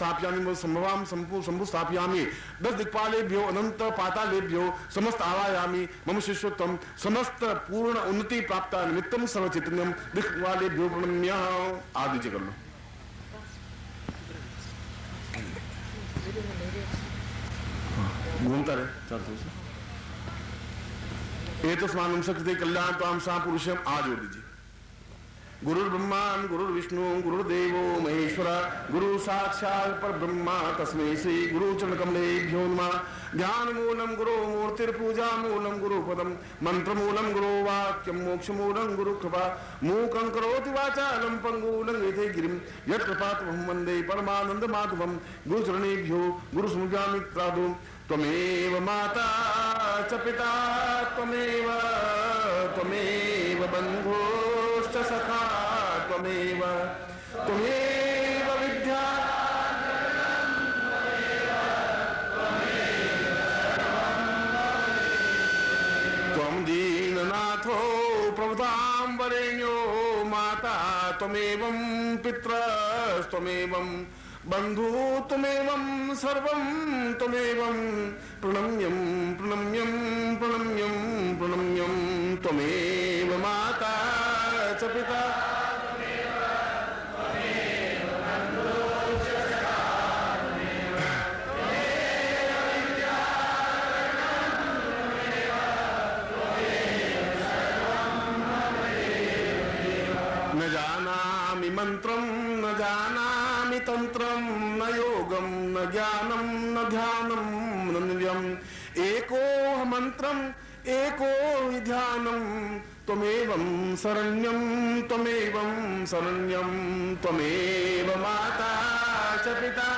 स्थापयामि संभवाम शंभु स्थापयामि 10 दिक्पालेभ्यो अनंत पातालेभ्यो समस्त आवायामि मम शिष्योत्तम समस्त पूर्ण उन्नति प्राप्त निमित्तम सर्व चैतन्यम दिक्पालेभ्यो प्रणम्य। आदि कर लो। घूमता रहे 400 से। एतस्मान् शक्ति कल्याण ताम सा पुरुषम। आज जोड़ दीजिए। गुरु ब्रह्मा गुरु विष्णु गुरुदेवो महेश्वर गुरु साक्षात् परब्रह्मा तस्मै श्री गुरु चरण कमलेभ्यो नमः। ज्ञान मूलम गुरु मूर्तिर्पूजा मूलम गुरु पदम मंत्र मूलम गुरु वाक्यम मोक्ष मूलम गुरु कृपा मूकं करोति वाचालं पंगूलं यथे गिरिं यत्कृपातमहं वन्दे परमानंद माधवम। गुरु चरणेभ्यो गुरु स्मृत्यामि त्रादु। त्वमेव माता च पिता त्वमेव बन्धुश्च सखा त्वमेव विद्या त्वं दीननाथो प्रभुतां वरेण्यो माता त्वमेवं पितरस्त्वमेवं बंधु त्वमेवं सर्वं त्वमेवं प्रणम्यं प्रणम्यं प्रणम्यं प्रणम्यं त्वमेव माता च पिता न जानामि मंत्रं न जानामि तंत्रं न योगं न ज्ञानं न ध्यानं न नित्यम् एको मंत्रम् एको ध्यानं त्वमेवं शरण्यं त्वमेवं शरण्यं त्वमेव माता च पिता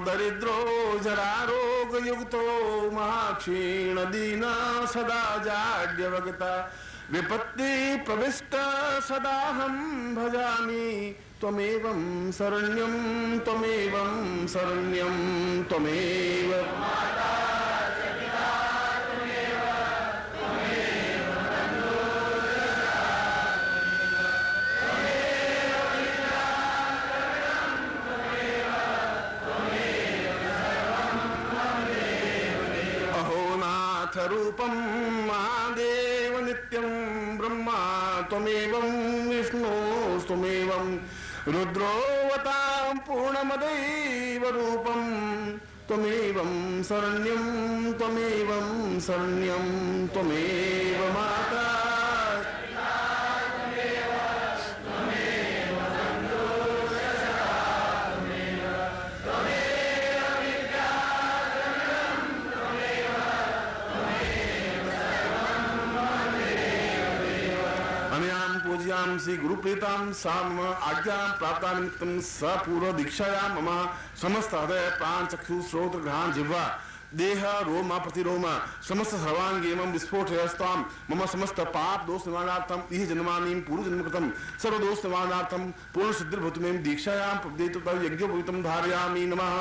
दरिद्रो जरारोग युक्तो महाक्षीण दीना सदा जाड्यवगता विपत्ति प्रविष्ट सदाहं भजामि त्वमेवं शरण्यं त्वमेवं शरण्यं त्वमेव माता च पिता त्वमेव रूपं महादेव नित्यं ब्रह्मा त्वमेवं विष्णुस्त्वमेवं रुद्रोऽवतां पूर्णमदैव रूपं त्वमेवं शरण्यं त्वमेवं शरण्यं त्वमेव माता श्री गुरुप्रीतां साम आज्ञा प्राप्ता निमित्तं सपूर्व दीक्षाया मम समस्त हृदय प्राण चक्षु श्रोत घ्राण जिह्वा देह रोम प्रतिरोम समस्त सर्वांगेमं विस्फोटयस्तां मम समस्त पाप दोष निवारणार्थं इह जन्मानीं पूर्व जन्म कृतं सर्व दोष निवारणार्थं पूर्ण सिद्धिर्भूतु मे दीक्षायां प्रदेतु तव यज्ञोपवीतं धारयामि नमः।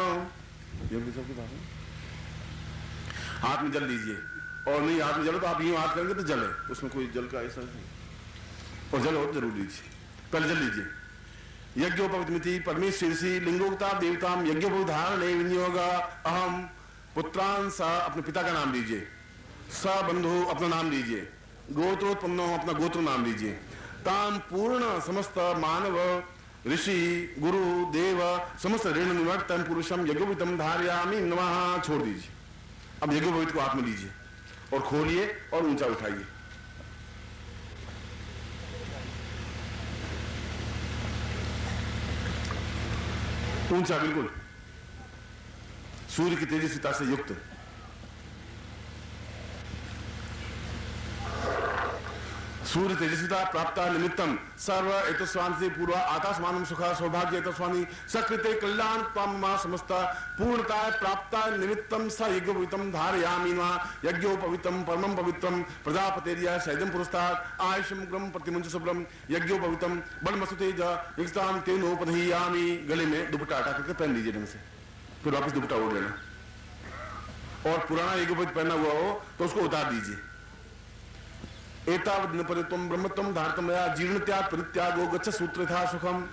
हाथ में जल लीजिए और नहीं हाथ में जले तो आप यूं हाथ करेंगे तो जले, उसमें कोई जल का ऐसा नहीं और जल हो जरूर लीजिए। पहले जल लीजिए। यज्ञोपवितमिति परमेश्वरसी लिंगोक्ता देवताम यज्ञोपधारणे विनियोग अहम पुत्रान सा अपने पिता का नाम लीजिए, स बंधु अपना नाम लीजिए, गोत्रोत्पन्नो अपना गोत्र नाम लीजिए, ताम पूर्ण समस्त मानव ऋषि गुरु देव समस्त ऋण निवर्तन पुरुषम यज्ञोपवितम धारयामि नमः। छोड़ दीजिए। अब यज्ञोपवित को हाथ में लीजिए और खोलिए और ऊंचा उठाइए। ऊंचा बिल्कुल सूर्य की तेजस्विता से युक्त। सूर्य तेजस्विता प्राप्त निमित्तम सर्व एतस्वांति पूर्व आकाशमानम सुख सौभाग्य एतस्वानि सकृते कल्याण त्वम समस्त पूर्णता प्राप्त निमित्तम स यज्ञोपवितम धारयामि वा यज्ञोपवितम परमं पवित्रम प्रजापतेर्य सैदं पुरस्तात् आयुषं ग्रम प्रतिमुंच शुभ्रम यज्ञोपवितम बलमसुतेज यज्ञान तेनोपधीयामि। गले में दुपट्टा हटा करके पहन लीजिए ढंग से, फिर वापस दुपट्टा ओढ़ लेना, और पुराना यज्ञोपवित पहना हुआ हो तो उसको उतार दीजिए। एतावद् न परित्वं ब्रह्मत्वं धारतं मया जीर्णत्याग परित्यागो गच्छ सूत्रथा सुखम।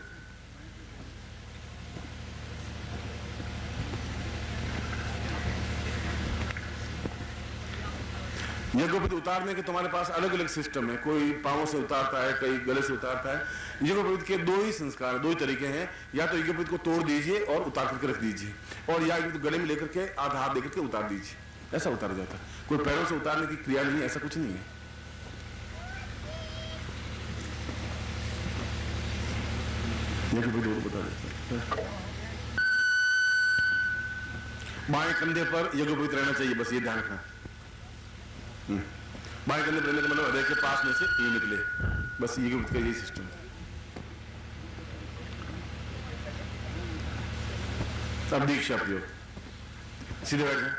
यज्ञोपवीत उतारने के तुम्हारे पास अलग अलग सिस्टम है, कोई पांवों से उतारता है, कई गले से उतारता है। यज्ञोपवीत के दो ही संस्कार, दो ही तरीके हैं, या तो यज्ञोपवीत को तोड़ दीजिए और उतार करके रख दीजिए, और या गले में लेकर के आधा हाथ देकर के उतार दीजिए, ऐसा उतारा जाता है। कोई पैरों से उतारने की क्रिया नहीं है, ऐसा कुछ नहीं है। बता देता बाएं कंधे पर यज्ञोपवीत रहना चाहिए, बस ये ध्यान रखना। बाएं कंधे पर रहने का मतलब हृदय के पास में से ये निकले, बस यज्ञोपवीत का यही सिस्टम है। अब दीक्षा प्रयोग, सीधे बैठ जाए।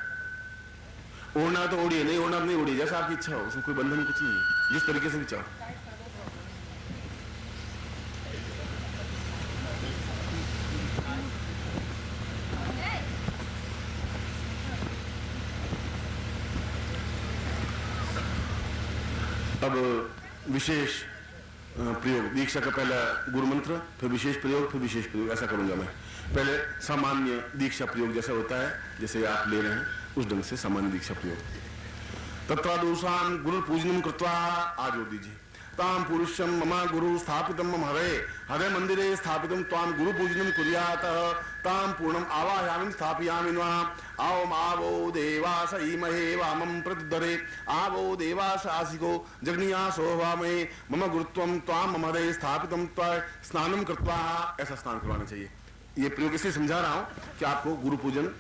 ओढ़ना तो ओढ़िए, नहीं ओढ़ना नहीं ओढ़िए, जैसा आपकी इच्छा हो, उसमें कोई बंधन कुछ नहीं है, जिस तरीके से भी चाहो। अब विशेष प्रयोग, दीक्षा का पहला गुरु मंत्र, फिर विशेष प्रयोग, फिर विशेष प्रयोग, ऐसा करूंगा मैं। पहले सामान्य दीक्षा प्रयोग जैसा होता है, जैसे आप ले रहे हैं उस ढंग से सामान्य दीक्षा प्रयोग। तत्रादुषान गुरु पूजनम कृत्वा, आज जोड़ दीजिए। ताम पुरुषम मम गुरु स्थापितम मम हरे मंदिरे स्थापितम ताम गुरु पूजनम कुर्यात ताम पूर्णम आवाहयामि स्थापयामि वा। आवम आवो देवास इमहे वामं प्रतिदरे आवो देवास आसिको जग्नियासो वामे मम गुरुत्वम त्वाम मम हरे स्थापितम त्वा स्नानम कृत्वा, ऐसा स्नान करवाना चाहिए। ये प्रयोग इसलिए समझा रहा हूं कि आपको गुरु पूजन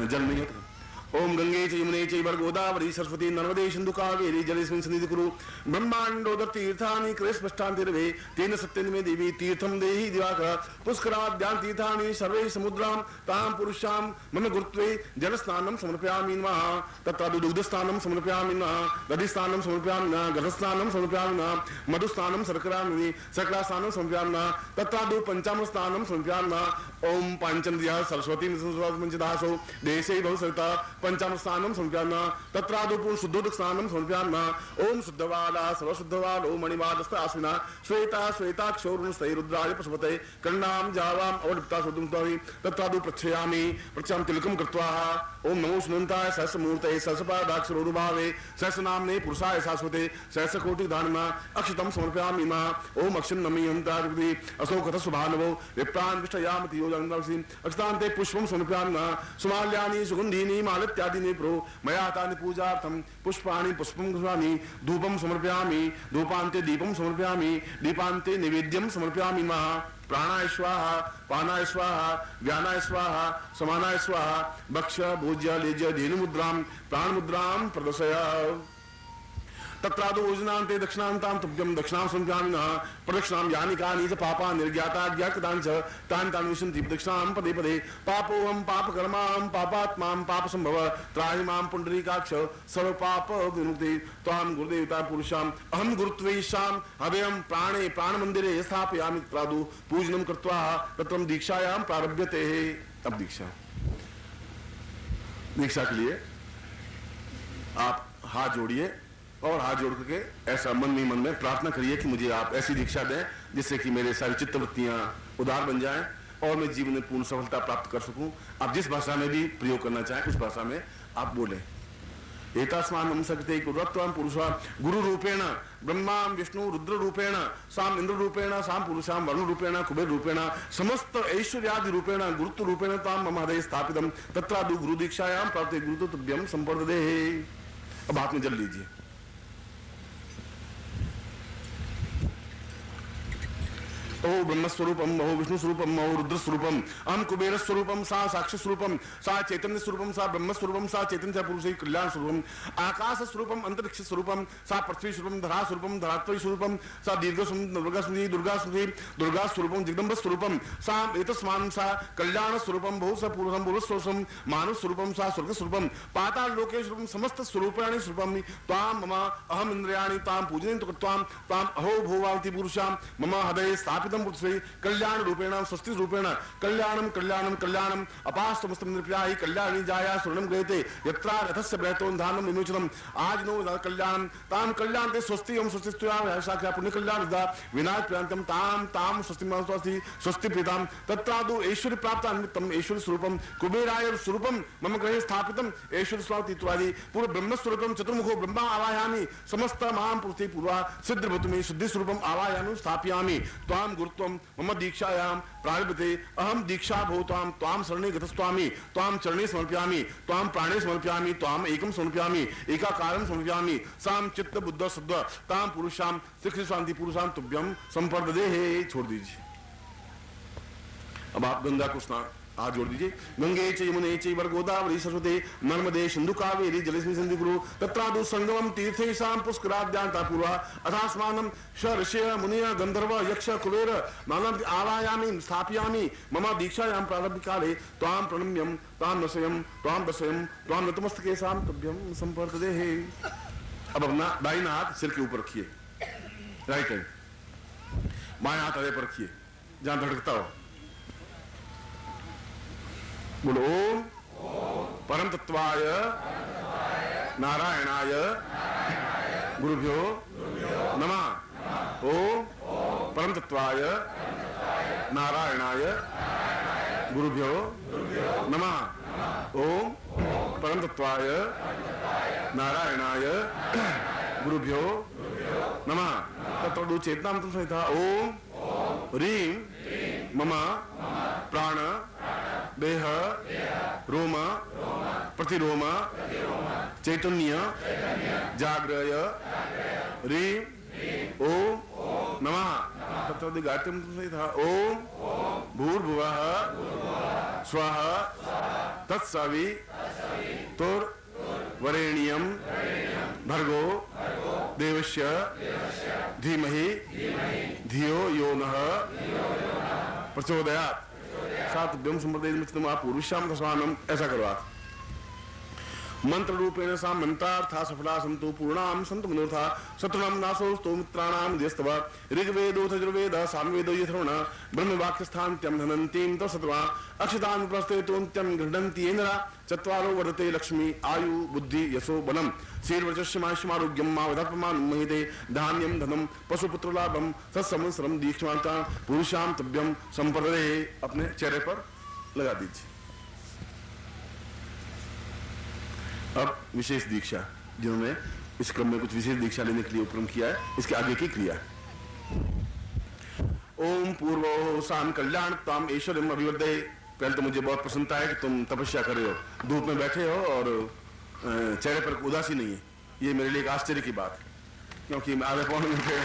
जल नहीं होता। ओम गंगे च यमुने चैव गोदावरी सरस्वती नर्मदे सिंधु कावेरी जलेस्मिन् सन्निधि कुरु ब्रह्मांडोदर तीर्थानि कृष्णष्टान्तिर्वे तेन सत्येन मे देवी तीर्थम देहि दिवाकर पुष्कराद्यां तीर्थानि सर्वे समुद्रां तां पुरुषां मम गुरुत्वे जलस्नानं समर्पयामि नमः। तत्र दुग्धस्नानं समर्पयामि नमः, दधिस्नानं समर्पयामि नमः, गधस्नानं समर्पयामि नमः, मधुस्नानं शर्करामि शर्करास्नानं समर्पयामि नमः, तत्र पंचामृतस्नानं समर्पयामि नमः। ओम पांचनद्या सरस्वती पंचदासो देशे भवसरिता पंचामृतस्नानं समर्पयामि नमः, तत्रादौ पूर्ण शुद्धोदक स्नानं समर्पयामि नमः। ओम शुद्धवाला सर्वशुद्धवालो मणिमादस्थ आश्विना श्वेता श्वेताक्षौरुणस्थै रुद्राय पशुपते कर्णाम जावाम अवलिप्ता सुदुंतरि तत्रादौ प्रक्षयामि प्रक्षाम तिलकं कृत्वा। ओम नमो सुनंताय सहस्रमूर्तये सहस्रपादाक्षरोरुभावे सहस्रनाम्ने पुरुषाय शाश्वते सहस्रकोटि दानमा अक्षतम समर्पयामि नमः। ओम अक्षं नमयन्तारुति अशोकत सुभानवो विप्रान् विष्टयामति योजनवसि अक्षतान्ते पुष्पं समर्पयामि नमः। सुमाल्यानि सुगन्धीनि मालत्यादीनि प्रो मया तानि पूजार्थं पुष्पाणि पुष्पं गृह्णामि धूपं समर्पयामि धूपान्ते दीपं समर्पयामि दीपान्ते नैवेद्यं समर्पयामि नमः। प्राणाय स्वाहा पानाय स्वाहा व्यानाय स्वाहा समानाय स्वाहा भक्ष भोज्य लेज्य धेनु मुद्रां प्राण मुद्रां प्रदर्शय। तत्रादौ ओजनान्ते दक्षिणान्तां तुभ्यं दक्षिणां समर्पयामि नमः। प्रदक्षिणां यानि कानि च पापा निर्ज्ञाता ज्ञातकानि च तानि तानि विशन्ति दक्षिणां पदे पदे। पापोऽहं पापकर्मां पापात्मां पापसंभव त्राहि मां पुण्डरीकाक्ष सर्वपाप विमुक्ति त्वां गुरुदेवता पुरुषां अहं गुरुत्वेशां हृदयं प्राणे प्राणमन्दिरे स्थापयामि। तत्रादौ पूजनं कृत्वा तत्रं दीक्षायां प्रारभ्यते। अब दीक्षा के लिए आप हाथ जोड़िए और हाथ जोड़ करके ऐसा मन में प्रार्थना करिए कि मुझे आप ऐसी दीक्षा दें जिससे कि मेरे सारी चित्तवृत्तियां उदार बन जाएं और मैं जीवन में पूर्ण सफलता प्राप्त कर सकूं। आप जिस भाषा में भी प्रयोग करना चाहें उस भाषा में आप बोलें। एतास्मान् सकते कुर्वत्वं पुरुषा गुरु रूपेण ब्रह्मा विष्णु रुद्र रूपेण साम इंद्र रूपेण साम पुरुषां वरुण रूपेण कुबेर रूपेण समस्त ऐश्वर्यादि रूपेण गुरुत्व रूपेण तां मम हृदये स्थापितं तत्रादौ गुरु दीक्षायां प्राप्ते गुरुत्व तुभ्यं संपर्दते। अब हाथ में जल लीजिए। अहो ब्रह्मस्वरूपम, अहो विष्णु स्वरूपम, अहो रुद्र स्वरूपम, अहम कुबेर स्वरूपम, सा साक्ष्य स्वरूपम, सा चैतन्य स्वरूपम, सा ब्रह्म स्वरूपम, सा चैतन्य पुरुष कल्याण स्वरूपम, आकाश स्वरूपम, अंतरिक्ष स्वरूपम, सा पृथ्वी स्वरूपम, धरा स्वरूपम, धरात्वी स्वरूपम, सा दीर्घ दुर्गा स्मृति, दुर्गा स्मृति, दुर्गा स्वरूपम, जगदम्ब स्वरूपम, सा एतस्मान, सा कल्याण स्वरूपम, बहु सा पूर्वम बोल स्वरूपम, मानव स्वरूपम, सा स्वर्ग स्वरूपम, पाताल लोके स्वरूपम, समस्त स्वरूपाणि स्वरूपम, ताम मम अहम इंद्रियाणि ताम पूजयन्तु कृत्वाम ताम अहो भोवावति पुरुषाम मम हृदये स्थापितं पुरुषे कल्याण रूपेण स्वस्ति रूपेण कल्याणम कल्याणम कल्याणम अपास्तमस्तम निर्प्याहि कल्याणी जाया स्वर्णम गयते यत्रा रथस्य ब्रहतो धानम विमोचनम आज नो कल्याणम ताम कल्याणते स्वस्ति ओम स्वस्ति स्तुया साख्या पुण्य कल्याण दा विनायक प्रियंतम ताम ताम स्वस्ति स्वस्ति स्वस्ति प्रीताम तत्रादु ऐश्वर्य प्राप्त निमित्तम ऐश्वर्य स्वरूपम कुबेराय स्वरूपम मम गृहे स्थापितम ऐश्वर्य स्वाति इत्यादि पूर्व ब्रह्म स्वरूपम चतुर्मुखो ब्रह्मा आवाहयामि समस्त माम पुरुषे पूर्वा सिद्ध भूतमे शुद्धि स्वरूपम आवाहयामि स्थापयामि त्वाम गुरुत्वम मम दीक्षायां प्रारभते अहम दीक्षा भूताम त्वाम शरणे गतस्वामी त्वाम चरणे समर्पयामि त्वाम प्राणे समर्पयामि त्वाम एकम समर्पयामि एकाकारं समर्पयामि साम चित्त बुद्ध सद्व ताम पुरुषाम शिक्षि शांति पुरुषाम तुभ्यम संपर्ददे हे छोड़ दीजिए। अब आप गंगा को स्नान हाथ जोड़ दीजिए। गंगे च यमुने चैव गोदावरी सरस्वती नर्मदे सिंधु कावेरी जलेस्मिन् सन्निधिं तत्रादौ संगमं तीर्थेषां पुष्कराद्यान्ता पूर्वा अथास्मानं ऋषय मुनय गंधर्व यक्ष कुबेर मानव आवायामि स्थापयामि मम दीक्षायां प्रारब्धकाले त्वां प्रणम्यं त्वां नशयं त्वां दशयं त्वां नतमस्तकेषां तुभ्यं संपर्ददेः। अब अपना दाहिना हाथ सिर के ऊपर रखिए, राइट हैंड, बायां हाथ हृदय पर रखिए जहां धड़कता हो। बोलो ओम परम तत्वाय नारायणाय गुरुभ्यो नमः। ओम परम तत्वाय नारायणाय गुरुभ्यो नमः। ओम परम तत्वाय नारायणाय गुरुभ्यो नमः। तत्र चेतना मंत्र संहिता ओम ह्रीं मम प्राण देह रोम प्रतिरोम चैतन्य जाग्रय ह्रीं ओम नमः। तत्र गायत्री मंत्र संहिता ओम भूर्भुवः स्वः तत्सवि तुर्वरेण्यं भर्गो देवस्य धीमहि धियो यो नः प्रचोदयात्। सात ब्रह्म संप्रदाय आप पुरुषाम दशवानम ऐसा करो आप मंत्र रूपेण सा मंत्रार्था सफला संतु पूर्णाम संत मनोथा शत्रुनाम नाशोस्तु मित्राणाम देस्तव ऋग्वेदोथ यजुर्वेद सामवेदो यथर्वण ब्रह्म वाक्य स्थान त्यम धनंतीम तो सत्वा अक्षतान प्रस्तेतोन्त्यम गृह्णन्ति येनरा चत्वारो वर्धते लक्ष्मी आयु बुद्धि यशो बलम शीर्वचस्यमायुष्यमारोग्यम मा वधर्पमान महिते धान्यम धनम पशुपुत्र लाभम सत्संवत्सरम दीक्षमांता पुरुषाम तभ्यम संप्रदे। अपने चेहरे पर लगा दीजिए। अब विशेष दीक्षा, जिन्होंने इस क्रम में कुछ विशेष दीक्षा लेने के लिए उपक्रम किया है, इसके आगे की क्रिया। ओम पूर्वो साम कल्याण ताम ऐश्वर्यम अभिवर्धे। पहले तो मुझे बहुत प्रसन्नता है कि तुम तपस्या कर रहे हो, धूप में बैठे हो और चेहरे पर उदासी नहीं है। ये मेरे लिए एक आश्चर्य की बात है, क्योंकि आधे पौने घंटे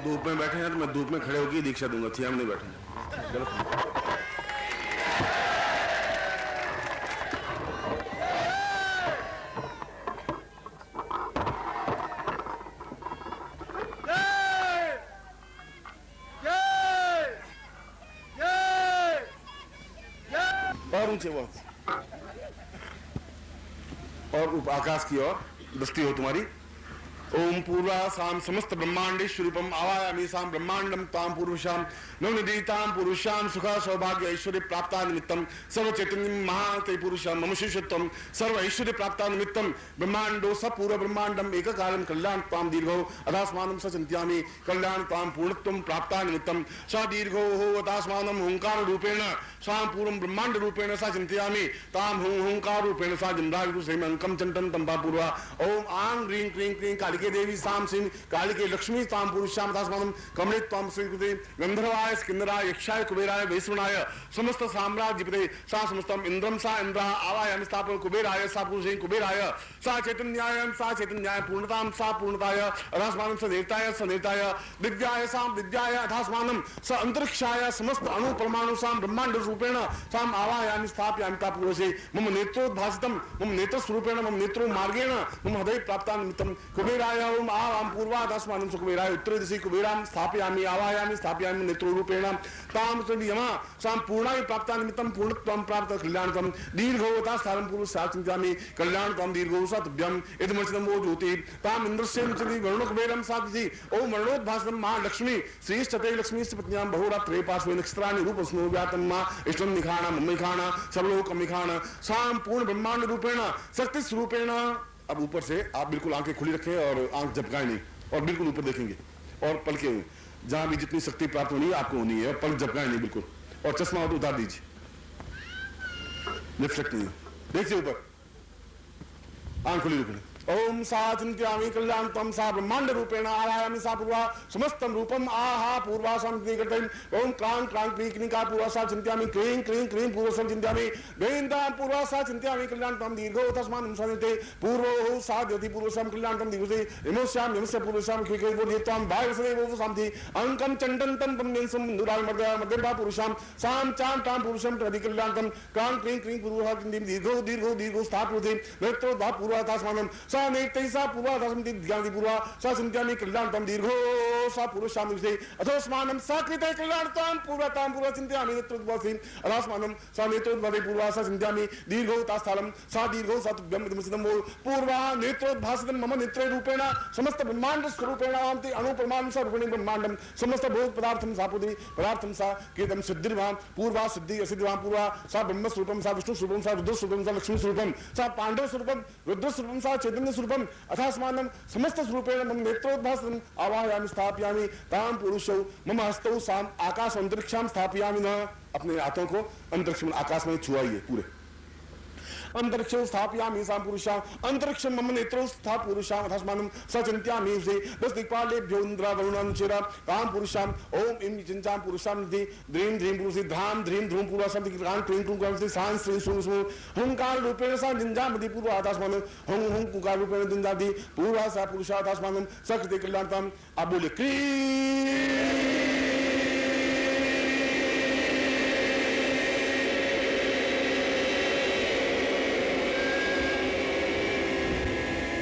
धूप में बैठे हैं तो मैं धूप में खड़े होकर दीक्षा दूंगा, थी हम नहीं बैठे। और ऊंचे वो और आकाश की ओर दृष्टि हो तुम्हारी, ओम पूर्वासाम समस्त ब्रह्मांडेश्वरूपम आवायामि साम ब्रह्मांडम ताम पूर्वशाम नवनिधीताम पुरुषाम सुख सौभाग्य ऐश्वर्य प्राप्ता निमित्तम सर्व चैतन्य महाते पुरुषाम मम शिष्यत्वम सर्व ऐश्वर्य प्राप्ता निमित्तम ब्रह्मांडो स पूर्व ब्रह्मांडम एक कालम कल्याण ताम दीर्घो अदास्मानम स चिंत्यामि कल्याण ताम पूर्णत्वम प्राप्ता निमित्तम स दीर्घो हो अदास्मानम ओंकार रूपेण साम पूर्व ब्रह्मांड रूपेण स चिंत्यामि ताम ओंकार रूपेण स जन्दाविदु सेम अंकम चंटन तंबा पूर्वा ओम आंग ह्रीं क्लीं क्लीं कालिके देवी साम सिंह कालिके लक्ष्मी ताम पुरुषाम दासमानम कमले ताम स्वीकृते गंधर्वाय स्किन्नराय यक्षाय कुबेराय वैश्वनाय समस्त साम्राज्यपते सा समस्तम इंद्रम सा इंद्रः आवायामि स्थापन कुबेराय सा पुरुषे कुबेराय सा चैतन्याय पूर्णताम सा पूर्णताय अधास्मानम स देवताय दिव्याय साम दिव्याय अधास्मानम स अंतरिक्षाय समस्त अणु परमाणु साम ब्रह्मांड रूपेण साम आवायामि स्थापयामि ता पुरुषे मम नेत्रोद्भासितम मम नेत्र स्वरूपेण मम नेत्रो मार्गेण मम हृदय प्राप्ता निमित्तम कुबेराय ओम आवाम पूर्वादास्मानं स कुबेराय उत्तरे दिशि कुबेरां स्थापयामि आवायामि स्थापयामि नेत्रो रूपेण ताम यमा साम पूर्णाय प्राप्ता निमित्तम पूर्णत्वं प्राप्त कल्याणतम दीर्घोवता स्थानं पुरुषा चिंत्यामि कल्याणतम दीर्घो सत्यम इदमचनम वो ज्योति ताम इंद्रस्य चति वरुण कुबेरं साधि ओम मरणोद्भासनं महालक्ष्मी श्रीष्ठते लक्ष्मी पत्न्यां बहुरात्रे पार्श्वे नक्षत्राणि रूपस्नो व्यातं मा इष्टं निखाणा मम्मिखाणा सर्वलोकं निखाणा साम पूर्ण ब्रह्मांड रूपेण शक्ति स्वरूपेण। अब ऊपर से आप बिल्कुल आंखें खुली रखें और आंख झपकाएं नहीं और बिल्कुल ऊपर देखेंगे और पलके हुए जहां भी जितनी शक्ति प्राप्त होनी है आपको होनी है, पलक झपकाएं नहीं बिल्कुल, और चश्मा हो तो उतार दीजिए, रिफ्लेक्ट नहीं, देखिए ऊपर, आंख खुली रखें। ओम सा चिंत्यामि कल्याणतम सा ब्रह्मांड रूपेण आवायामि सा पूर्वा समस्तम रूपम आहा पूर्वा संतिगतम ओम क्रां क्रां क्रीकनिका पूर्वा सा चिंत्यामि क्रीं क्रीं क्रीं पूर्व सं चिंत्यामि वेदां पूर्वा सा चिंत्यामि कल्याणतम दीर्घो तस्मान् सन्ते पूर्वो साध्यति पूर्व सं कल्याणतम दीर्घसे यमोस्याम यमस्य पूर्व सं क्रीके बोधित्वं भावसरे वो शांति अंकम चंडनतम पुण्यंसम नुराल मध्यमा पुरुषां साम चां तां पुरुषं प्रति कल्याणतम क्रां क्रीं क्रीं पूर्व सा चिंत्यामि दीर्घो दीर्घो दीर्घो स्थापयति नेत्रो धा पूर्वा तस्मान् सा नेत्रैसा पूर्वा दशमति ध्यानि पूर्वा सा चिंत्यामि कल्याणतम दीर्घो सा पुरुषां दिवसे अथोस्मानं सा कृते कल्याणतां पूर्वतां पूर्व चिंत्यामि नेत्रोद्भासि अथोस्मानं सा नेत्रोद्भासे पूर्वा सा चिंत्यामि दीर्घो तास्थालं सा दीर्घो सा तुभ्यं इदमसिदं वो पूर्वा नेत्रोद्भासितं मम नेत्रे रूपेण समस्त ब्रह्मांड स्वरूपेण आमति अणु परमाणु सा रूपेण ब्रह्मांडं समस्त भूत पदार्थं सा पुत्री पदार्थं सा कीर्तम सिद्धिर्वां पूर्वा सिद्धि असिद्धिवां पूर्वा सा ब्रह्म स्वरूपं सा विष्णु स्वरूपं सा रुद्र स्वरूपं सा लक्ष्मी स्वरूपं सा पांडव स्वरूपं रुद्र स्वरूपं सा चैतन्य स्वरूपम अथास्मानं समस्त स्वरूपेण मम नेत्रोद्भासनं आवाहयामि स्थापयामि तां पुरुषौ मम हस्तौ साम आकाश अंतरिक्षां स्थापयामि न। अपने हाथों को अंतरिक्ष में आकाश में छुआइए पूरे, अंतरिक्षौ स्थापयामि सां पुरुषां अंतरिक्षं मम नेत्रौ स्था पुरुषां अथास्मानं स चिंत्यामि से दस दिक्पालेभ्यो इन्द्रा वरुणानुचेरा तां पुरुषां ओम इं चिंतां पुरुषां निधि द्रीं द्रीं पुरुषि धाम द्रीं ध्रुं पूर्वा शब्द क्रां क्रीं क्रूं क्रां सां श्रीं सुं सुं हुंकार रूपेण सा जिंजामति पूर्वा अथास्मानं हुं हुं कुकार रूपेण जिंजाति पूर्वा सा पुरुषा अथास्मानं स कृते कल्याणतां। आप बोले क्रीं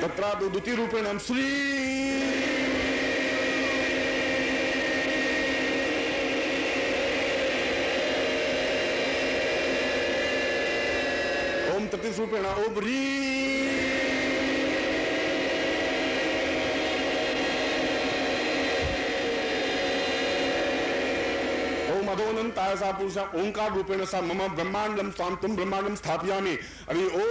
तत्रा द्वितीय रूपेण श्री ओम तृतीय रूपेण ओम री ओम अधोनंताय सा पुरुषा ओंकार रूपेण सा मम ब्रह्मांडं स्वाम तुम ब्रह्मांडं स्थापयामि। अभी ओ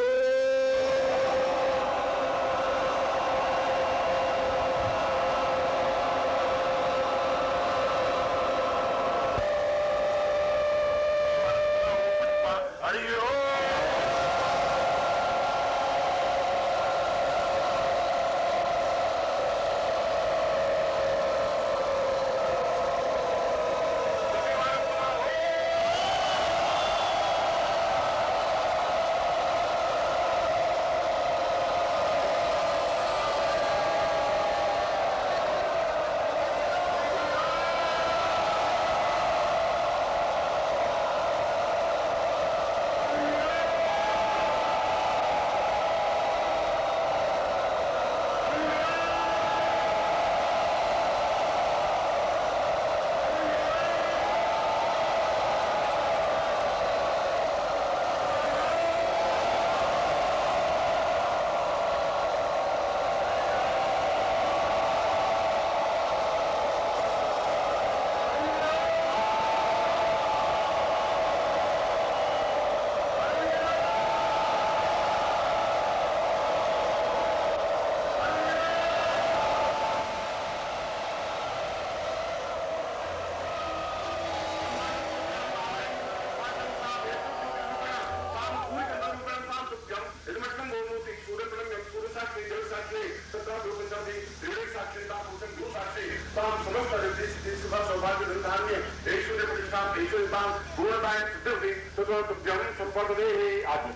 이슬방 गुणदायक सिद्धि सदोत ज्ञान संपदे आदि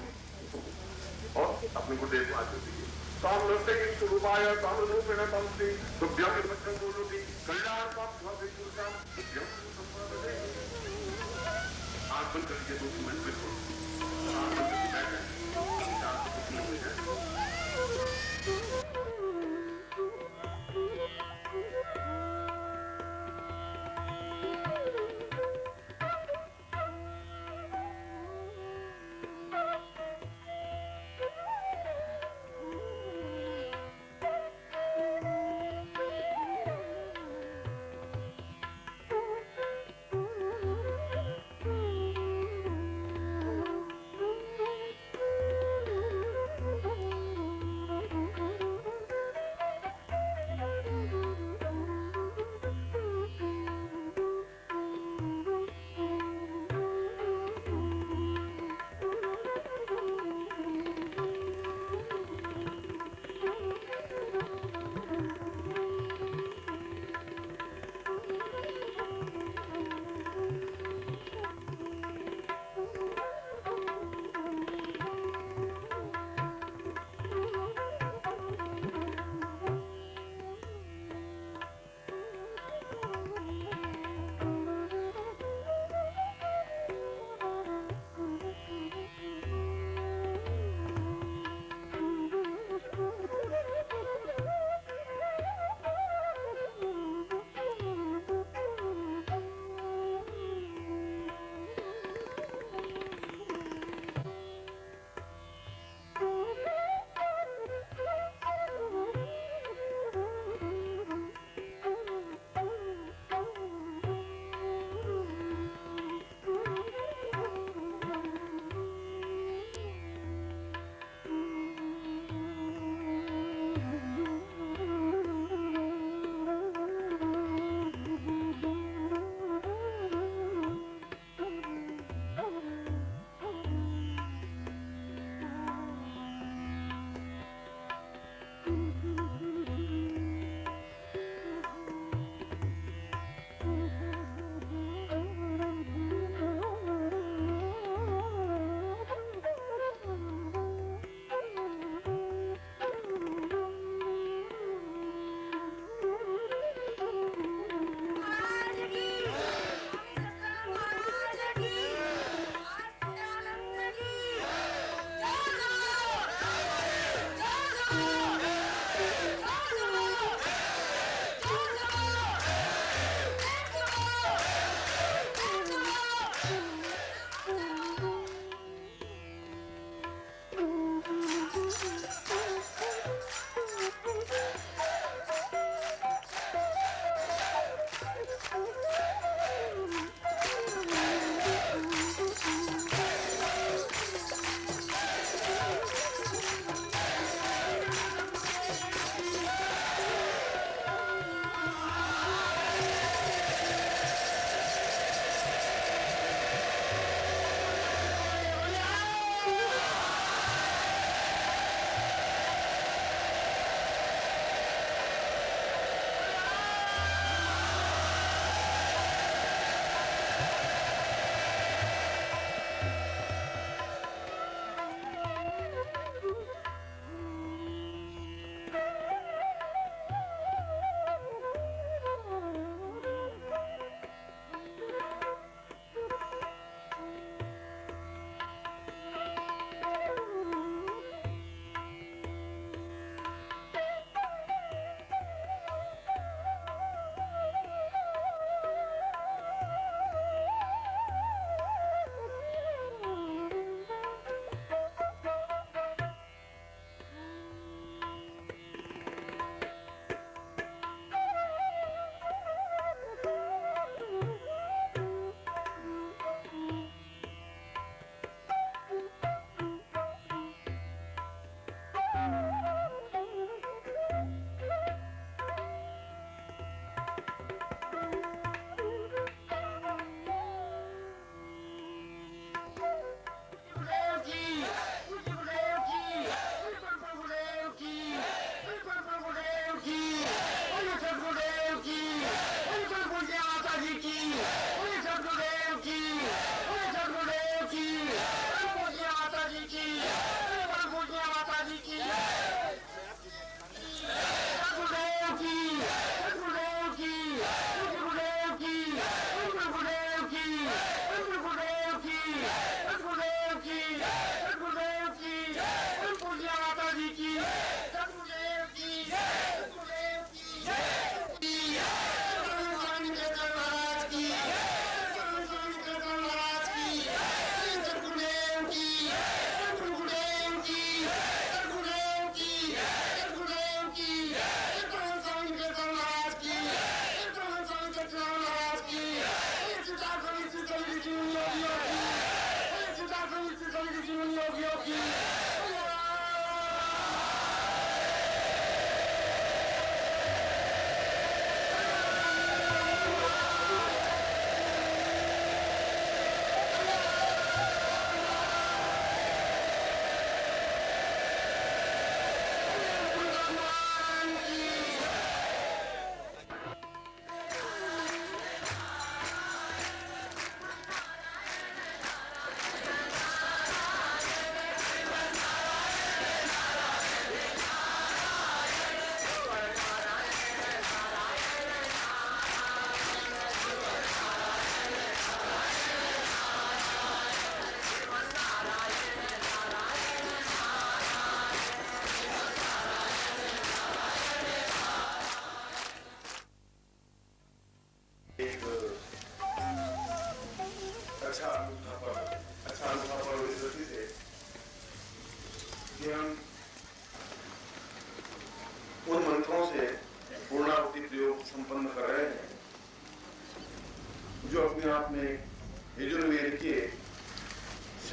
और अपने गुरुदेव को आदि दीजिए। ताम नमस्ते की स्वरूपाय ताम रूपेण तमस्ते तुभ्यं विमृतं गुरुति कल्याण प्राप्त भवति गुरुतां तुभ्यं संपदे। आँख बंद कर लीजिए 2 मिनट बिल्कुल आँख बंद करके बैठ जाए कुछ नहीं हो जाए।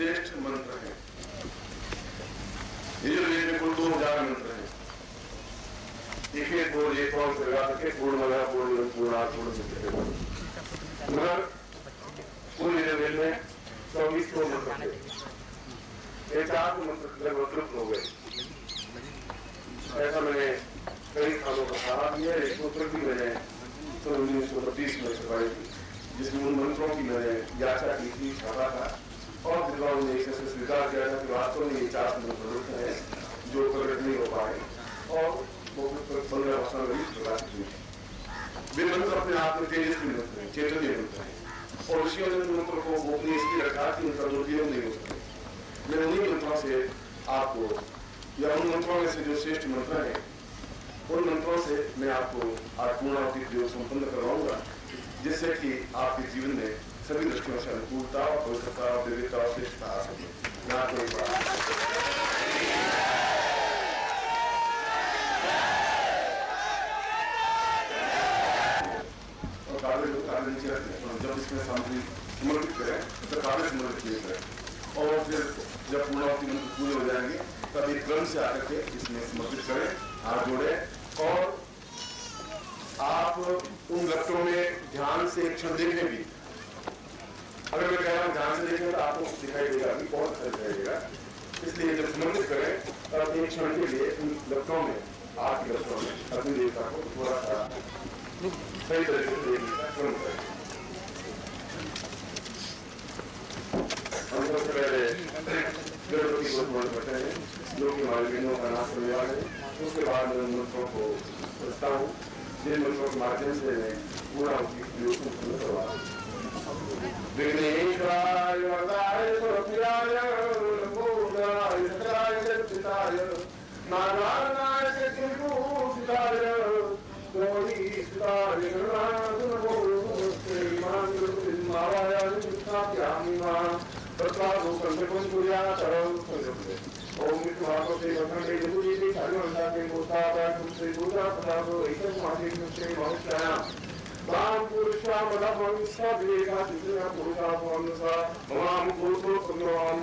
श्रेष्ठ मंत्र है। यजुर्वेद में कुल 2000 मंत्र हैं। एक बोल एक और लगा करके पूर्ण पूर्णा पूर्ण मगर कुल यजुर्वेद में 2400 मंत्र थे। ये 4 मंत्र लगभग लुप्त हो गए। ऐसा मैंने कई सालों का कहा भी है। एक सूत्र भी मैंने 1932 में छपाई थी, जिसमें उन मंत्रों की मैंने व्याख्या की थी, छापा था और विद्वानों ने इसे स्वीकार किया था कि वास्तव में ये 4 मंत्र हैं जो प्रकट नहीं हो पाए और वो 15 भाषा में भी प्रकाशित हुए। वे मंत्र अपने आप में तेजस्वी मंत्र हैं, चैतन्य मंत्र हैं और ऋषियों ने मंत्र को गोपनीय इसलिए रखा कि उनका दुरुपयोग नहीं हो सकते। मैं उन्हीं मंत्रों से आपको या उन मंत्रों में से जो श्रेष्ठ मंत्र हैं उन मंत्रों से मैं आपको आज पूर्णाहुति प्रयोग संपन्न करवाऊंगा, जिससे कि आपके जीवन में सभी दृष्टियों से अनुकूलता और पवित्रता और दिव्यता और श्रेष्ठता आ सके। मैं आपको एक बात और कागज नीचे रखते हैं। जब इसमें सामग्री समर्पित करें तो कागज समर्पित किए करें और फिर जब पूर्णाहुति मंत्र पूरे हो जाएंगे तब एक क्रम से आकर के इसमें समर्पित करें, हाथ जोड़े और आप उन लक्षणों में ध्यान से एक क्षण देखें भी। अगर मैं कह रहा हूं ध्यान से देखें तो आपको दिखाई देगा कि बहुत अच्छा दिखाई देगा। इसलिए जब समर्पित करें तब एक क्षण के लिए उन लक्षणों में आपके लक्षणों में अपनी देवता को थोड़ा सा सही तरीके से देखने का क्रम करें। हम सबसे पहले गणपति को स्मरण करते हैं जो कि हमारे विघ्नों का नाश करने वाले हैं। उसके बाद मैं उन मंत्रों को रचता हूँ जिन मंत्रों के माध्यम से मैं पूरा उसकी प्रयोग संपन्न करवा रहा हूँ। विघ्नेश्वराय वरदाय सुरक्षाय नमोदाय सकराय जगत्पिताय नारायणाय चतुर्भुजाय गौरीसुताय गणनाथ नमो श्रीमान गुरुमावाय निष्ठाप्यामि मां तत्त्वादो संकल्पं कुर्यात् ओम विष्णुवाको श्री वखंडे जगुजी श्री सारिवंता के गोसादा श्री बुद्धा प्रतापो ऐसे मासिक श्री महोत्सव वाम पुरुषा मदभं सविवेका चित्रा पुरुषा भवनसा वाम पुरुषो संग्राम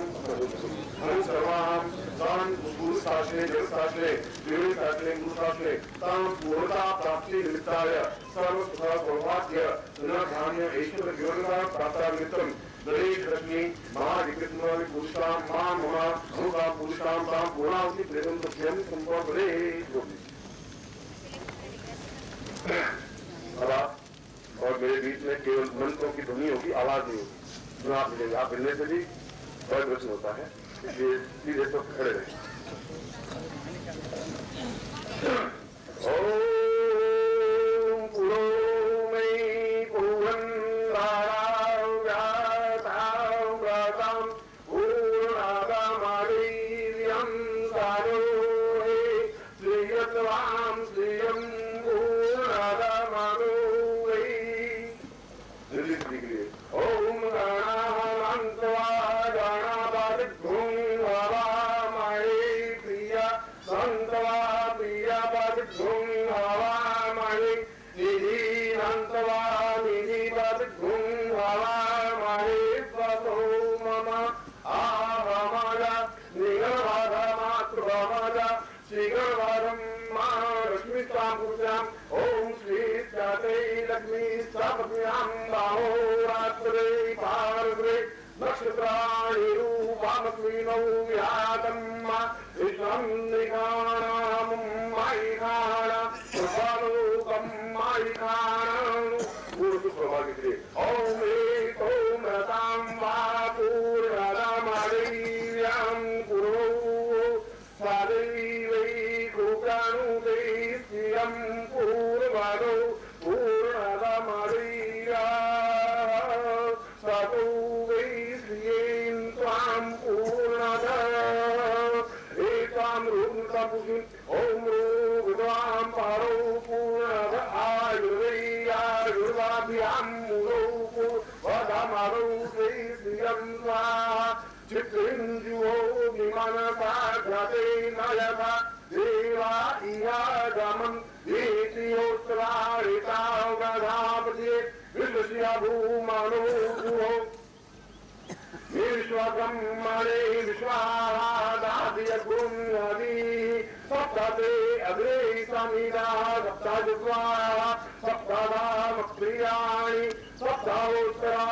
हम सर्वाम दान पुरुषाश्रे जगसाश्रे विवेकाश्रे पुरुषाश्रे ताम पूर्णता प्राप्ति निमित्ताय सर्व सुख सौभाग्य न धान्य ऐश्वर्य विवरणा प्राप्तानिमित्तम गणेश लक्ष्मी महाविकृष्ण पुरुषाम मां ममा अनुका पुरुषाम ताम पूर्णाहुति प्रेम तुभ्यं संपर्पणे। और मेरे बीच में केवल मंत्रों की ध्वनि होगी, आवाज नहीं होगी। जो आप मिलेंगे आप मिलने से भी बहुत प्रश्न होता है, इसलिए सीधे तो खड़े रहे। ओम पुरो मई पूर्णं राणां व्यातां व्रतं पूर्णागमादिव्यं सारो हे श्रीयत्वां श्रियं पूर्णागमानो ओम गणानान्त्वा गणापतिभुं हवामहे प्रिया सन्तवा प्रियापतिभुं हवामहे निधिनन्त्वा निधिपतिभुं हवामहे स्वतो मम आहमय निगमधमातृभमय श्रीगणवरं मा रश्मितां पुरुषाम् ओम श्री जाते लक्ष्मी सपत्न्यां बाहोरात्रे पार्वे नक्षत्राणि रूपामस्मिनौ व्यातम्मा विश्वं निघाणां मायिघाणा कृपालोकं मायिघाणा गुरु प्रभागे के ओम एको मृतां वा पूर्णदामादेव्यां कुरु स्वादैवै कृपाणुते स्त्रियं पूर्वदो पूर्णदामादेव्या सतो वै श्रियेन् त्वां पूर्णदा एतां रूपतापुषिं ॐ रूपतां पारो पूर्णद आयुर्वै आयुर्वाभ्यां मूलो पूर्वदामारो वै श्रियं स्वाहा चित्रेन्दुवो विमानसा घ्रते नयसा देवा इहागमं देतियोत्तरारिता गधापति विश्वस्य भूमनो भूः विश्वब्रह्मणे विश्वादादियगुणादि सप्ताते अग्रे समीना सप्ताजुग्वा सप्तादामप्रियाणि सप्तावोत्तरा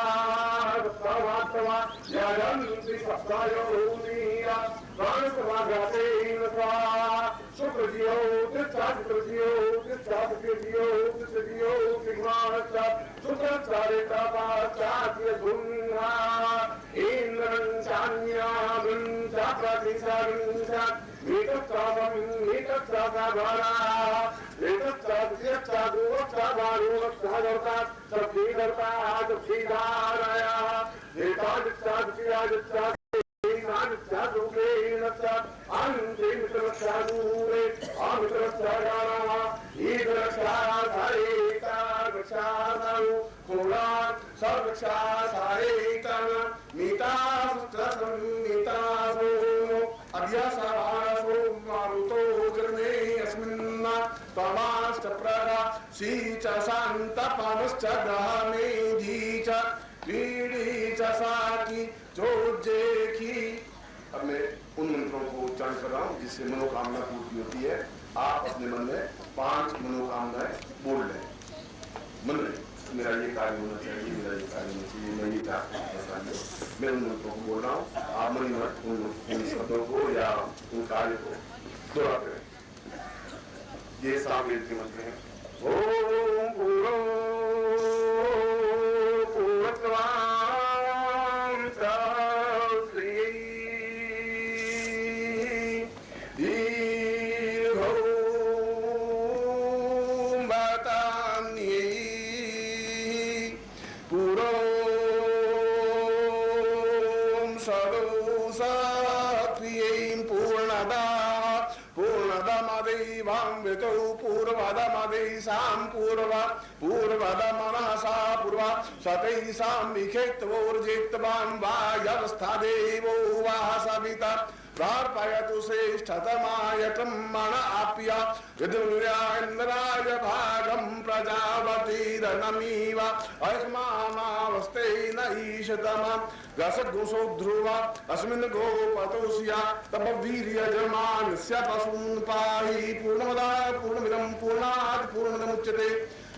सप्तावास्तवा याजन्ति सप्तायोनीया प्राणसमाघातेन स्वाहा शुक्रजियो तिष्ठादित्रजियो तिष्ठादित्रजियो तिष्ठजियो सिंहाश्च शुक्रचारितापाचार्य गुण्हा इन्द्रं चान्यागं चाप्रतिसंच एकत्रावं एकत्रागारा एकत्रादियत्रादुवत्रादारुवत्रादर्ता सब्धीदर्ता सब्धीधारया एतादित्रादियादित्रा अब मैं उन मंत्रों को उच्चारण कर रहा हूँ जिससे मनोकामना पूर्ति होती है। आप अपने मन में 5 मनोकामनाएं बोल लें मन में, मेरा ये कार्य होना चाहिए, मेरा ये कार्य होना चाहिए, मैं ये चाहता हूँ। मैं उन मंत्रों को बोल रहा हूँ, आप मन में उन शब्दों को या उन कार्य को दोहराते हैं। ये सामवेद के मंत्र हैं। ओम पूर्णो पूर्णत्वां सहस्री दीर्घो बतान्यै पूर्वं सदोषक्रियैं पूर्णदा पूर्णदमदैवामृतौ पूर्वदमदैसां पूर्वदमनसा पूर्वा सतैसां विखेत्वोर्जित्वां वायवस्था देवो वा सविता प्रार्पयतु श्रेष्ठतमायतं मन आप्य विदुर्यान्द्राय भागं प्रजावतीरनमीव अस्मामावस्तेन ईशतमं रसगुंसो ध्रुवा अस्मिन् गोपतोऽस्या तप वीर्यजमानस्य पशून् पाहि पूर्णमदाय पूर्णमिदं पूर्णात् पूर्णमुदच्यते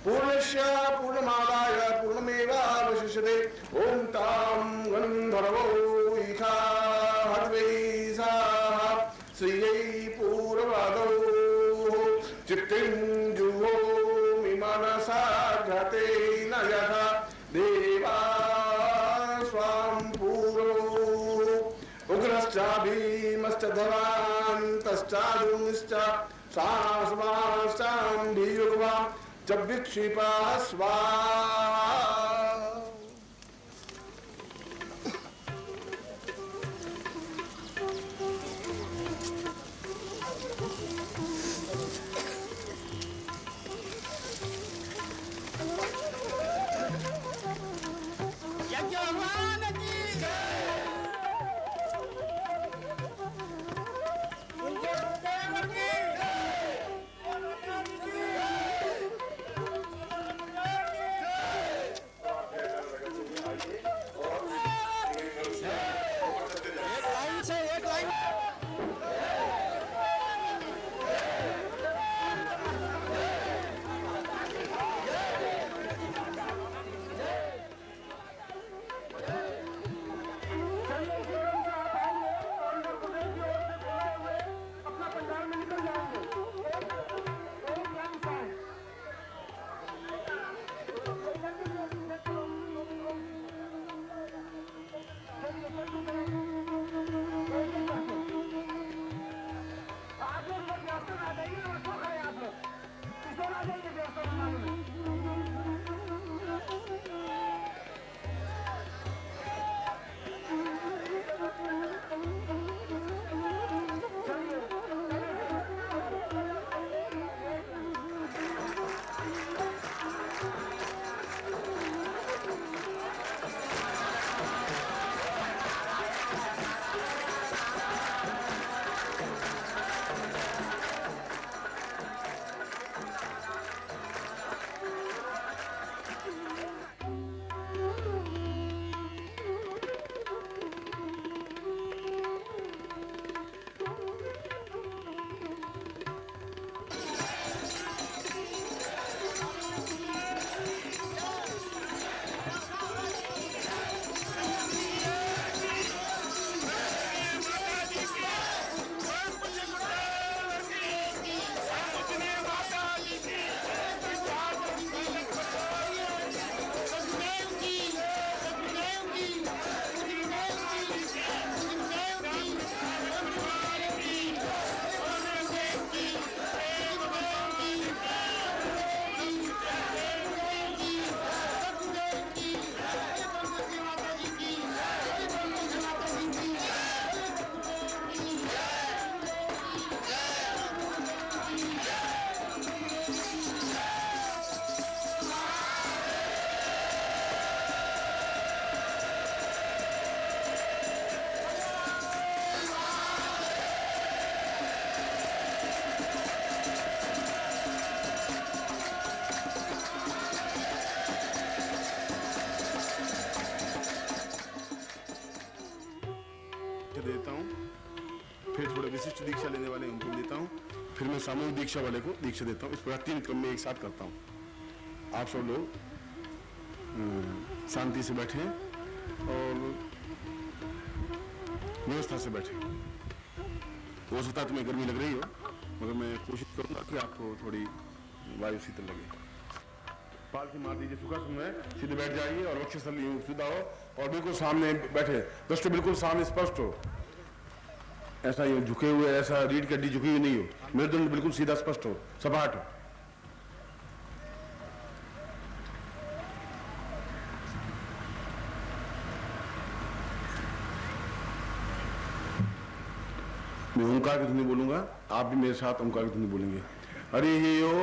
पूर्णस्य पूर्णमादाय पूर्णमेवावशिष्यते ॐ तां गन्धर्वो इखा श्रियै पूर्वदौ चित्तिञ्जुवो मनसा घतेन यथा देवा स्वां पूर्वो उग्रश्च भीमश्च धवान्तश्चादुश्च सास्माश्चाम्भियुग्वा च विक्षिपा स्वाहा। दीक्षा दे देता हूँ, फिर थोड़े विशिष्ट दीक्षा लेने वाले उनको देता हूँ, फिर मैं सामूहिक दीक्षा वाले को दीक्षा देता हूँ। इस प्रकार 3 क्रम में एक साथ करता हूँ। आप सब लोग शांति से बैठें और व्यवस्था से बैठें। हो सकता है तुम्हें गर्मी लग रही हो, मगर मैं कोशिश करूंगा कि आपको थोड़ी वायु शीतल लगे। पालकी मार दीजिए, सुखासन में सीधे बैठ जाइए और वक्षस्थल यूं सीधा हो और बिल्कुल सामने बैठे, दृष्टि बिल्कुल सामने स्पष्ट हो, ऐसा यूं झुके हुए, ऐसा रीढ़ की हड्डी झुकी हुई नहीं हो, मेरुदंड बिल्कुल सीधा स्पष्ट हो, सपाट हो। मैं ओंकार की ध्वनि बोलूंगा, आप भी मेरे साथ ओंकार की ध्वनि बोलेंगे। हरि ओम।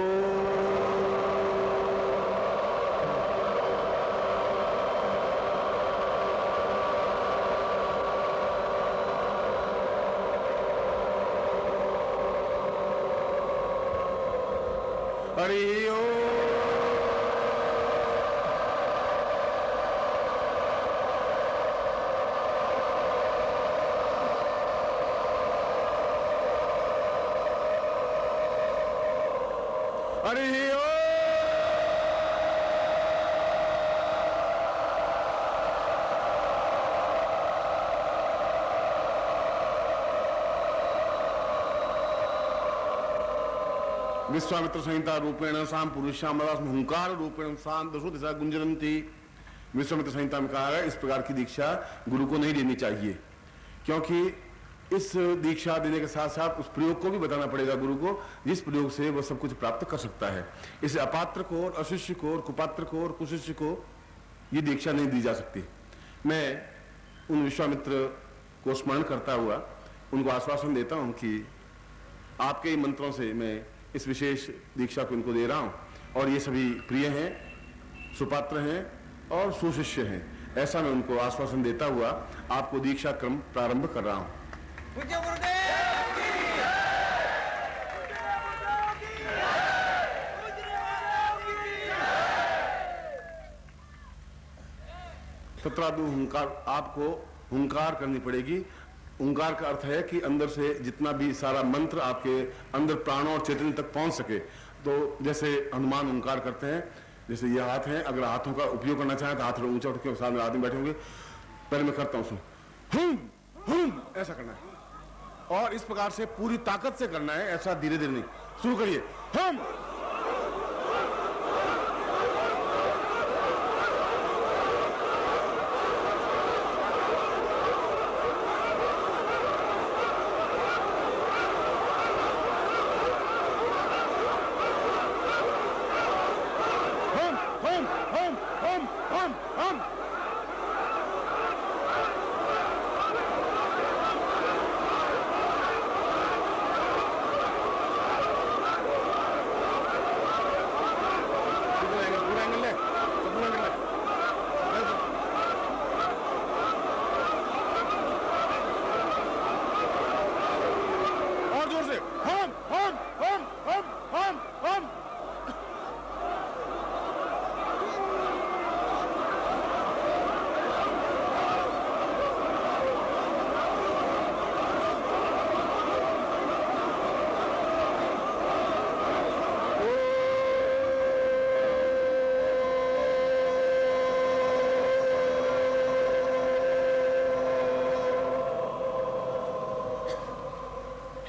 हरि ओम। हरि ओम। विश्वामित्र संहिता रूपेण साम पुरुषाम हुंकार रूपेण साम दशो दिशा गुंजरंती। विश्वामित्र संहिता में कहा है इस प्रकार की दीक्षा गुरु को नहीं देनी चाहिए, क्योंकि इस दीक्षा देने के साथ साथ उस प्रयोग को भी बताना पड़ेगा गुरु को, जिस प्रयोग से वह सब कुछ प्राप्त कर सकता है। इसे अपात्र को और अशिष्य को और कुपात्र को और कुशिष्य को ये दीक्षा नहीं दी जा सकती। मैं उन विश्वामित्र को स्मरण करता हुआ उनको आश्वासन देता हूं कि आपके ही मंत्रों से मैं इस विशेष दीक्षा को इनको दे रहा हूं और ये सभी प्रिय हैं, सुपात्र हैं और सुशिष्य हैं। ऐसा मैं उनको आश्वासन देता हुआ आपको दीक्षा क्रम प्रारंभ कर रहा हूं। तत्रादु हुंकार, आपको हुंकार करनी पड़ेगी। हुंकार का अर्थ है कि अंदर से जितना भी सारा मंत्र आपके अंदर प्राणों और चेतन तक पहुंच सके। तो जैसे हनुमान हुंकार करते हैं, जैसे ये हाथ हैं, अगर हाथों का उपयोग करना चाहें तो हाथ थोड़ा ऊंचा उठ के सामने आदमी बैठे होंगे। पहले मैं करता हूं, हुम ऐसा करना है और इस प्रकार से पूरी ताकत से करना है, ऐसा धीरे धीरे नहीं। शुरू करिए, हम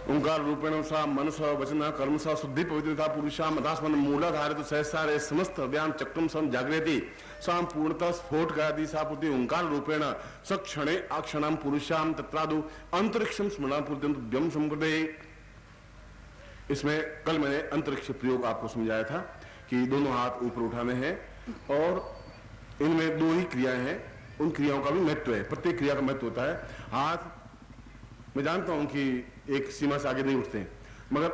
ओंकार रूपेण सा मनस वचन कर्म सा शुद्धि पवित्रता पुरुषा मदास्मन मूलाधार तो सहसारे समस्त अभियान चक्रम सम जागृति साम पूर्णतः स्फोट गादी सापुति ओंकार रूपेण सक्षणे अक्षणाम पुरुषाम तत्रादु अंतरिक्षम स्मरणापुर्यम संप्रदे। इसमें कल मैंने अंतरिक्ष प्रयोग आपको समझाया था कि दोनों हाथ ऊपर उठाने हैं और इनमें 2 ही क्रियाएं हैं, उन क्रियाओं का भी महत्व है, प्रत्येक क्रिया का महत्व होता है। हाथ मैं जानता हूं कि एक सीमा से आगे नहीं उठते हैं, मगर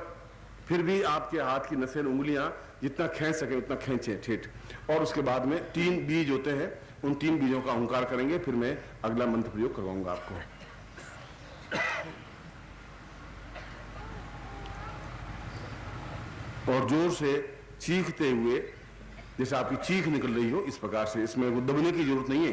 फिर भी आपके हाथ की नसें, उंगलियां जितना खींच सके उतना खींचे ठेठ। और उसके बाद में 3 बीज होते हैं, उन 3 बीजों का ओंकार करेंगे, फिर मैं अगला मंत्र प्रयोग करवाऊंगा आपको। और जोर से चीखते हुए, जैसे आपकी चीख निकल रही हो इस प्रकार से, इसमें वो दबने की जरूरत नहीं है।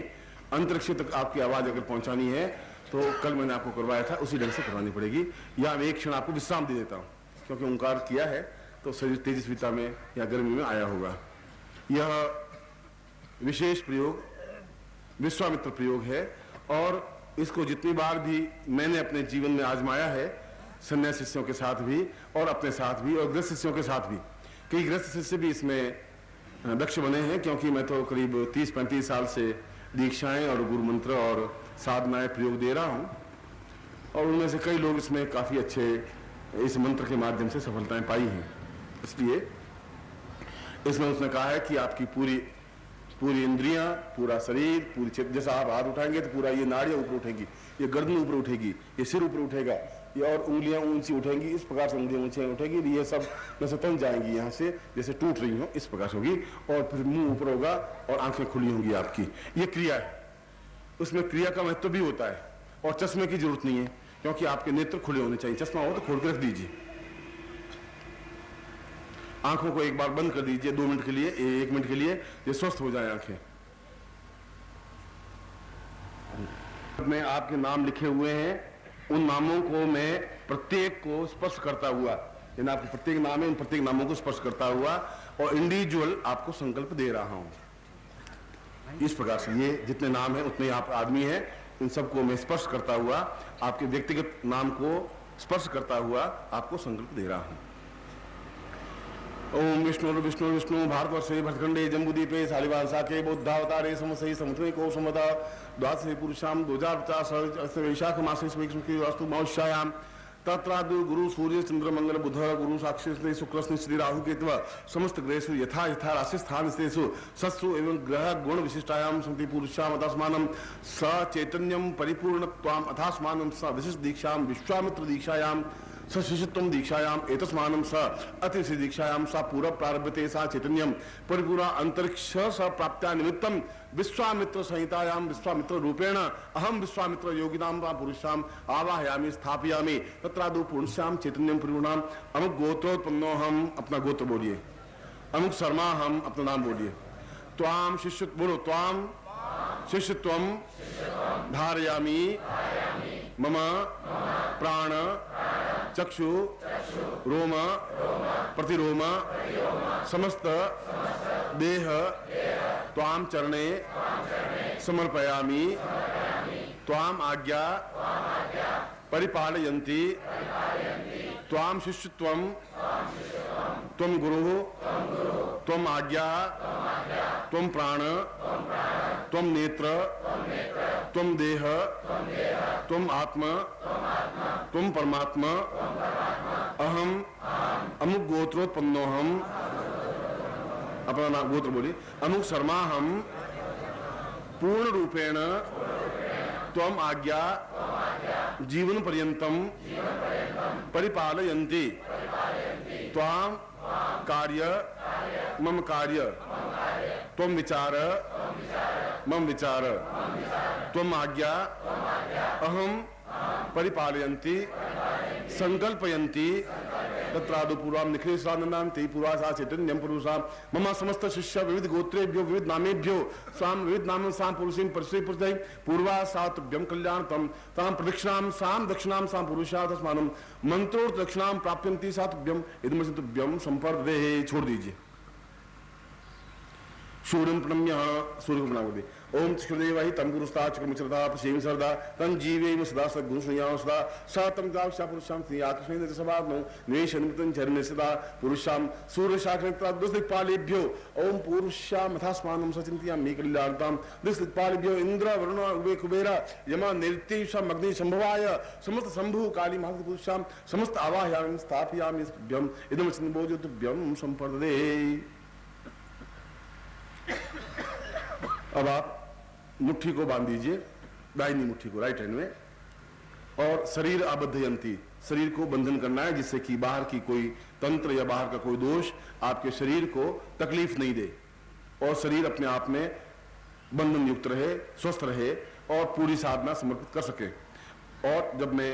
अंतरिक्ष तक आपकी आवाज अगर पहुंचानी है तो कल मैंने आपको करवाया था उसी ढंग से करवानी पड़ेगी, या मैं एक क्षण आपको विश्राम दे देता हूँ, क्योंकि ओंकार किया है तो शरीर तेजस्विता में या गर्मी में आया होगा। यह विशेष प्रयोग विश्वामित्र प्रयोग है, और इसको जितनी बार भी मैंने अपने जीवन में आजमाया है, संन्यास शिष्यों के साथ भी और अपने साथ भी और गृहस्थ शिष्यों के साथ भी, कई गृहस्थ शिष्य भी इसमें दक्ष बने हैं, क्योंकि मैं तो करीब 30-35 साल से दीक्षाएं और गुरु मंत्र और साधनाएं प्रयोग दे रहा हूं, और उनमें से कई लोग इसमें काफी अच्छे इस मंत्र के माध्यम से सफलताएं पाई हैं। इसलिए इसमें उसने कहा है कि आपकी पूरी इंद्रियां, पूरा शरीर, पूरी चेतना, जैसा आप हाथ उठाएंगे तो पूरा ये नाड़ियां ऊपर उठेगी, ये गर्दन ऊपर उठेगी, ये सिर ऊपर उठेगा, ये और उंगलियां ऊंची उठेंगी, इस प्रकार से उंगलियां ऊंची उठेगी, ये सब जैसे तन जाएंगी यहाँ से, जैसे टूट रही हो इस प्रकार से होगी, और फिर मुंह ऊपर होगा और आंखें खुली होंगी आपकी। ये क्रिया है, उसमें क्रिया का महत्व भी होता है, और चश्मे की जरूरत नहीं है, क्योंकि आपके नेत्र खुले होने चाहिए। चश्मा हो तो खोल के रख दीजिए, आंखों को एक बार बंद कर दीजिए 2 मिनट के लिए, 1 मिनट के लिए, ये स्वस्थ हो जाए आंखें। में आपके नाम लिखे हुए हैं, उन नामों को मैं प्रत्येक को स्पर्श करता हुआ, यानी आपके प्रत्येक नाम है, उन प्रत्येक नामों को स्पर्श करता हुआ और इंडिविजुअल आपको संकल्प दे रहा हूं। इस प्रकार से ये जितने नाम है उतने आप आदमी हैं, इन सबको मैं स्पर्श करता हुआ, आपके व्यक्तिगत नाम को स्पर्श करता हुआ आपको संकल्प दे रहा हूं। ओम विष्णु विष्णु विष्णु भारतवर्षे भरतखंडे जम्बूदीपे शालिवान साके बौद्धावतारे समसई समुद्रे को समदा द्वादशे पुरुषाम 2050 वैशाख मासे वास्तु मौष्यायाम तत्रादु गुरु सूर्य चंद्र मंगल बुध गुरु साक्षी शुक्र श्री राहु केतु समस्त ग्रहेषु यथा यथा राशि स्थान स्थितेषु सत्सु एवं ग्रह गुण विशिष्टायाम सन्ति पुरुषाम अथास्मानं स चैतन्यम परिपूर्णत्वाम अथास्मानं स विशिष्ट दीक्षाम विश्वामित्र दीक्षायाम शिष्यत्वम दीक्षायाम एतस्मानं स अतिशि दीक्षायाम सा पूर्व प्रारभ्यते सा चैतन्यम परिपूरा अंतरिक्ष स प्राप्त्या निमित्तम विश्वामित्र संहितायाम विश्वामित्र रूपेण अहम विश्वामित्र योगिनाम पुरुषाम आवाहयामि स्थापयामि तत्रादु पुरुषाम चैतन्यम परिपूर्णाम अमुक गोत्रोत्पन्नो हम, अपना गोत्र बोलिए, अमुक शर्मा हम, अपना नाम बोलिए, त्वाम शिष्य बोलो, त्वाम शिष्यत्वम धारयामि मम प्राण चक्षु रोम प्रतिरोम समस्त देह त्वाम चरणे समर्पयामि त्वाम आज्ञा परिपालयन्ति त्वाम शिष्यत्वम त्वम गुरु त्वम आज्ञा त्वम प्राण त्वम नेत्र त्वम देह त्वम आत्मा त्वम परमात्मा अहम अमुक गोत्रोत्पन्नो हम, अपना नाम गोत्र बोलिए, अमुक शर्मा हम पूर्ण रूपेण त्वम आज्ञा जीवन पर्यंतम परिपालयन्ति त्वाम कार्य मम कार्य त्वम विचार मम विचार त्वम आज्ञा अहम परिपालयन्ति संकल्पयन्ति तत्रादु पूर्वाम निखिलेशानंदान्ति पूर्वासा चैतन्यम पुरुषाम मम समस्त शिष्य विविध गोत्रेभ्यो विविध नामेभ्यो साम विविध नाम साम पुरुषीम परस्त्री पुरुषै पूर्वा सातभ्यम कल्याणतम ताम प्रदक्षिणाम साम दक्षिणाम साम पुरुषा तस्मानं मंत्रोर्थ दक्षिणाम प्राप्यन्ति सातभ्यम इदमसितभ्यम संपर्देहे। छोड़ दीजिए, सूर्यं प्रणम्य सूर्य को प्रणाम कर ओम चक्रदेवाहि तम गुरुस्ता चक्रमचरदा पश्चिम सरदा तम जीवेम सदा सद्गुरु संयाम सदा सातम दावशा पुरुषाम श्री आकृष्ण सभानो निवेशनमृतं चरणे सदा पुरुषाम सूर्य शाखनेत्रा दुष्दिक्पालेभ्यो ओम पुरुषाम अथास्मानं सचिन्त्यामि कल्याणताम दुष्दिक्पालेभ्यो इंद्र वरुण उभय कुबेर यम नैत्येषाम अग्नि संभवाय समस्त शंभु काली महागति पुरुषाम समस्त आवाहयामि स्थापयामि भ्यम इदं चिन्नबोधुभ्यम संपर्दे। अब आप मुट्ठी को बांध दीजिए, दाहिनी मुट्ठी को राइट हैंड में, और शरीर आबद्धयंती, शरीर को बंधन करना है जिससे कि बाहर की कोई तंत्र या बाहर का कोई दोष आपके शरीर को तकलीफ नहीं दे और शरीर अपने आप में बंधन युक्त रहे, स्वस्थ रहे और पूरी साधना समर्पित कर सके। और जब मैं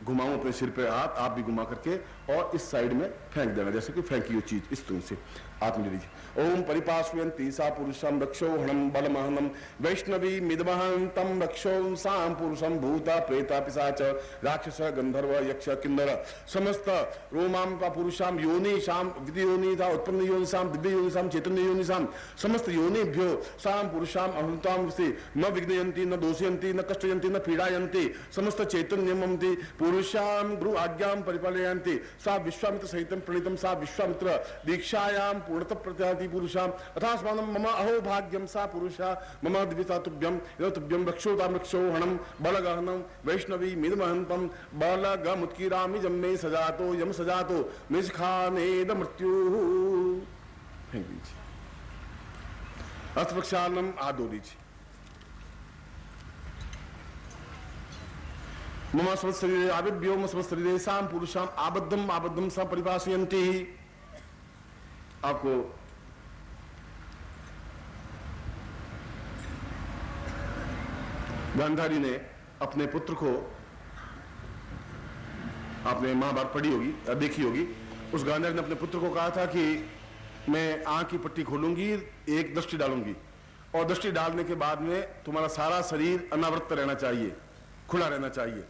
घुमाऊं अपने सिर पे हाथ, आप भी घुमा करके और इस साइड में फेंक देना, जैसे कि फेंकी हुई चीज इस तरह से आत्मजलीजिए। ओम परिपाश्वयन्ति सा पुरुषं रक्षोहणं बलमहनं वैष्णवी मिदमहं तम रक्षो साम पुरुषं भूता प्रेता पिशाच राक्षस गंधर्व यक्ष किन्नर समस्त रोमाम का पुरुषाम योनिशाम विद्योनिता उत्पन्न योनिशाम दिव्य योनिशाम चैतन्य योनिशाम समस्त योनिभ्यो साम पुरुषाम अहंताम से न विघ्नयन्ति न दोषयन्ति न कष्टयन्ति न पीड़ायन्ति समस्त चैतन्यमन्ति पुरुषाम गुरु आज्ञाम परिपालयन्ति सा विश्वामित्र सहितं प्रणीतं सा विश्वामित्र दीक्षायां पूर्णतः प्रत्याति पुरुषाम अथास्मानं मम अहो भाग्यम सा पुरुषा मम दिव्यता तुभ्यम तुभ्यम रक्षोताम रक्षोहणम बलगहनम वैष्णवी मिदमहंतम बलगमुत्कीरामि जम्मे सजातो यम सजातो निष्खानेद मृत्यु। फेंक दीजिए। अस्त्रक्षालनम आदो दीजिए। मम समस्त शरीरे आविभ्यो मम समस्त शरीरे साम पुरुषाम आबद्धम आबद्धम सा परिभाषयन्ति। आपको गांधारी ने अपने पुत्र को, आपने महाभारत पढ़ी होगी, देखी होगी, उस गांधारी ने अपने पुत्र को कहा था कि मैं आंख की पट्टी खोलूंगी, एक दृष्टि डालूंगी और दृष्टि डालने के बाद में तुम्हारा सारा शरीर अनावृत रहना चाहिए, खुला रहना चाहिए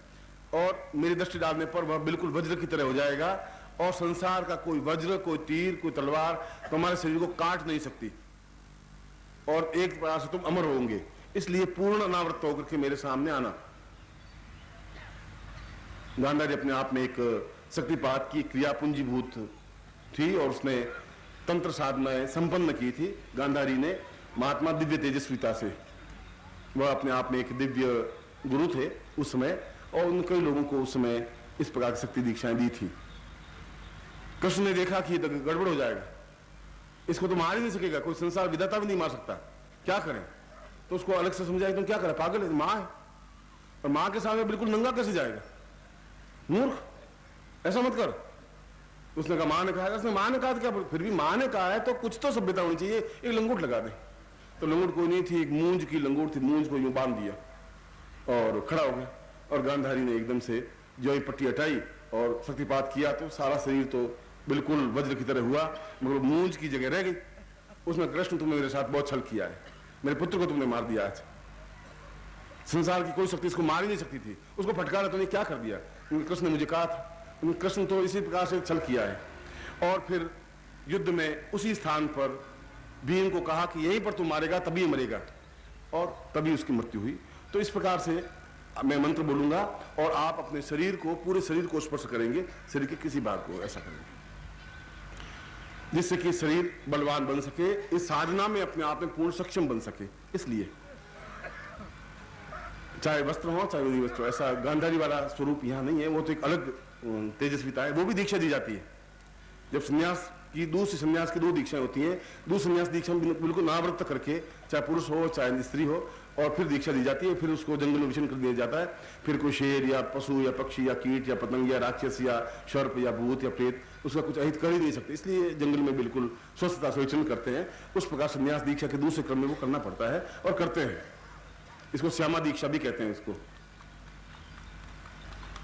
और मेरी दृष्टि डालने पर वह बिल्कुल वज्र की तरह हो जाएगा और संसार का कोई वज्र, कोई तीर, कोई तलवार तुम्हारे शरीर को काट नहीं सकती और एक प्रकार से तुम अमर होंगे। इसलिए पूर्ण अनावृत होकर के मेरे सामने आना। गांधारी अपने आप में एक शक्तिपात की क्रिया पूंजीभूत थी और उसने तंत्र साधनाएं संपन्न की थी। गांधारी ने महात्मा दिव्य तेजस्विता से, वह अपने आप में एक दिव्य गुरु थे उस समय और उन कई लोगों को उस समय इस प्रकार की शक्ति दीक्षाएं दी थी। कृष्ण ने देखा कि गड़बड़ हो जाएगा, इसको तो मार ही नहीं सकेगा, कोई संसार विधाता भी नहीं मार सकता, क्या करें? तो उसको अलग से समझाया तुम क्या करें, पागल है, माँ है और माँ के सामने बिल्कुल नंगा कैसे जाएगा, मूर्ख, ऐसा मत कर। उसने कहा माँ ने कहा, उसने माँ ने कहा क्या, फिर भी माँ ने कहा है तो कुछ तो सभ्यता होनी चाहिए, एक लंगोट लगा दे। तो लंगोट कोई नहीं थी, एक मूंज की लंगोट थी, मूंज को यूं बांध दिया और खड़ा हो गया और गांधारी ने एकदम से जो ये पट्टी हटाई और शक्तिपात किया तो सारा शरीर तो बिल्कुल वज्र की तरह हुआ, मगर मूंज की जगह रह गई। उसने, कृष्ण तुमने मेरे साथ बहुत छल किया है, मेरे पुत्र को तुमने मार दिया आज, संसार की कोई शक्ति इसको मार ही नहीं सकती थी, उसको फटकारा तुमने क्या कर दिया? कृष्ण ने मुझे कहा था, कृष्ण तो इसी प्रकार से छल किया है। और फिर युद्ध में उसी स्थान पर भीम को कहा कि यहीं पर तू मारेगा तभी मरेगा और तभी उसकी मृत्यु हुई। तो इस प्रकार से मैं मंत्र बोलूंगा और आप अपने शरीर को, पूरे शरीर को स्पर्श करेंगे, शरीर के किसी भाग को ऐसा करेंगे जिससे कि शरीर बलवान बन सके, इस साधना में अपने आप में पूर्ण सक्षम बन सके। इसलिए चाहे वस्त्र हो चाहे नहीं वस्त्र, ऐसा गांधारी वाला स्वरूप यहाँ नहीं है, वो तो एक अलग तेजस्विता है। वो भी दीक्षा दी जाती है जब संन्यास की, दूसरी संन्यास की दो दीक्षाएं होती हैं, दूसरी संन्यास दीक्षा बिल्कुल नावृत करके, चाहे पुरुष हो चाहे स्त्री हो, और फिर दीक्षा दी जाती है। फिर उसको जंगल में विचरण कर दिया जाता है। फिर कोई शेर या पशु या पक्षी या कीट या पतंग या राक्षस या सर्प या भूत या प्रेत उसका कुछ अहित कर ही नहीं सकते, इसलिए जंगल में बिल्कुल स्वस्थता से विचरण करते हैं। उस प्रकार संन्यास दीक्षा के दूसरे क्रम में वो करना पड़ता है और करते हैं। इसको श्यामा दीक्षा भी कहते हैं इसको।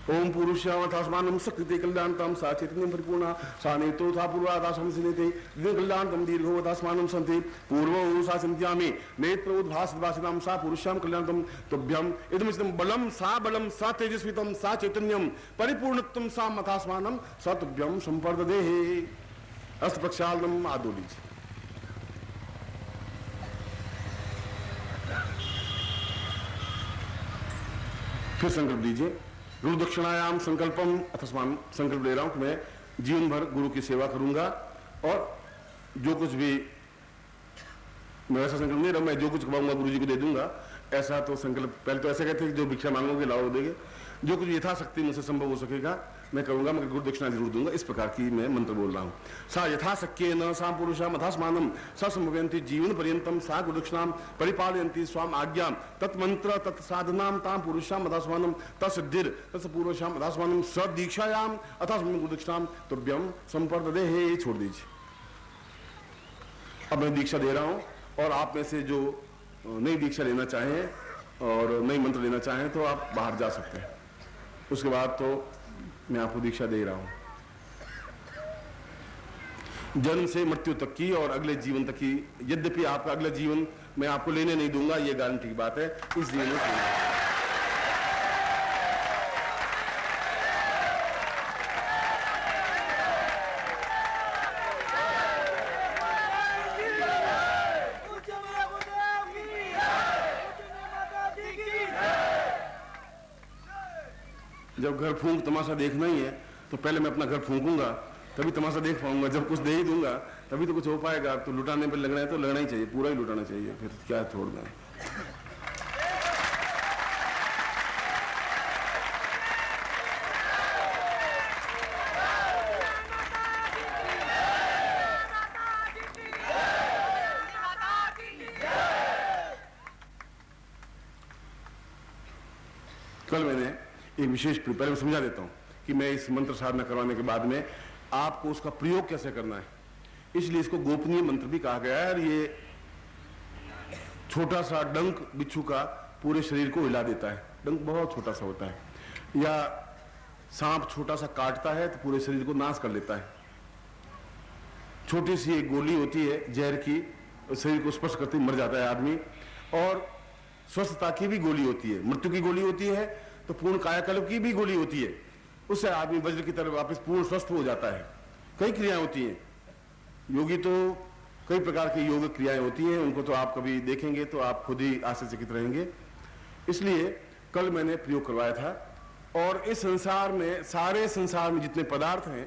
ओम पुरुषावतास्मानं सकृते कल्याणतां सा चैतन्यं परिपूर्णा सा नेतो था पूर्वादासं सिनेते कल्याणतं दीर्घोवतास्मानं सन्ति पूर्वो सा चिन्त्यामि नेत्रोद्भासद्भासितां सा पुरुषां कल्याणतं तुभ्यं इदमिदं बलं सा तेजस्वितं सा चैतन्यं परिपूर्णत्वं सा मतास्मानं सा तुभ्यं संपर्ददेहि। अस्त प्रक्षालनम आदो लीजिए। फिर संकल्प लीजिए। गुरु दक्षिणायाम संकल्पम अथस्मान, संकल्प ले रहा हूं कि मैं जीवन भर गुरु की सेवा करूंगा और जो कुछ भी, मैं ऐसा संकल्प नहीं रहा मैं जो कुछ कमाऊंगा गुरु जी को दे दूंगा, ऐसा तो संकल्प पहले तो ऐसे कहते जो भिक्षा मांगोगे लाओ देंगे, जो कुछ यथाशक्ति मुझसे संभव हो सकेगा मैं करूंगा, मगर गुरु दक्षिणा जरूर दूंगा। इस प्रकार की मैं मंत्र बोल रहा हूं। सा यथाशक्य न सा पुरुषा मथास्मानम सा संभवयन्ति जीवन पर्यंतम सा गुरु दक्षिणाम परिपालयन्ति स्वाम आज्ञाम तत्मंत्र तत्साधनाम ताम पुरुषाम मथास्मानम तत्सिद्धिर तत्पूर्वशाम मथास्मानम सदीक्षायाम अथास्मानम गुरु दक्षिणाम तुभ्यम संपर्ददेहि। छोड़ दीजिए। अब मैं दीक्षा दे रहा हूं और आप में से जो नई दीक्षा लेना चाहें और नई मंत्र लेना चाहें तो आप बाहर जा सकते हैं। उसके बाद तो मैं आपको दीक्षा दे रहा हूं। जन्म से मृत्यु तक की और अगले जीवन तक की। यद्यपि आपका अगला जीवन मैं आपको लेने नहीं दूंगा, ये गारंटी की बात है। इस जीवन में जब घर फूंक तमाशा देखना ही है तो पहले मैं अपना घर फूंकूंगा, तभी तमाशा देख पाऊंगा। जब कुछ दे ही दूंगा तभी तो कुछ हो पाएगा। तो लुटाने पे लगना है तो लगना ही चाहिए, पूरा ही लुटाना चाहिए, फिर क्या छोड़ना है। कल मैंने एक विशेष, पहले मैं समझा देता हूं कि मैं इस मंत्र साधना करवाने के बाद में आपको उसका प्रयोग कैसे करना है। इसलिए इसको गोपनीय मंत्र भी कहा गया है। और ये छोटा सा डंक बिच्छू का पूरे शरीर को हिला देता है। डंक बहुत छोटा सा होता है। या सांप छोटा सा काटता है तो पूरे शरीर को नाश कर लेता है। छोटी सी एक गोली होती है जहर की, शरीर को स्पर्श करते ही मर जाता है आदमी। और स्वस्थता की भी गोली होती है, मृत्यु की गोली होती है, तो पूर्ण कायाकल्प की भी गोली होती है। उससे आदमी वज्र की तरफ वापस पूर्ण स्वस्थ हो जाता है। कई क्रियाएं होती हैं। योगी तो कई प्रकार की योग क्रियाएं होती हैं, उनको तो आप कभी देखेंगे तो आप खुद ही आश्चर्यचकित रहेंगे। इसलिए कल मैंने प्रयोग करवाया था। और इस संसार में, सारे संसार में जितने पदार्थ हैं,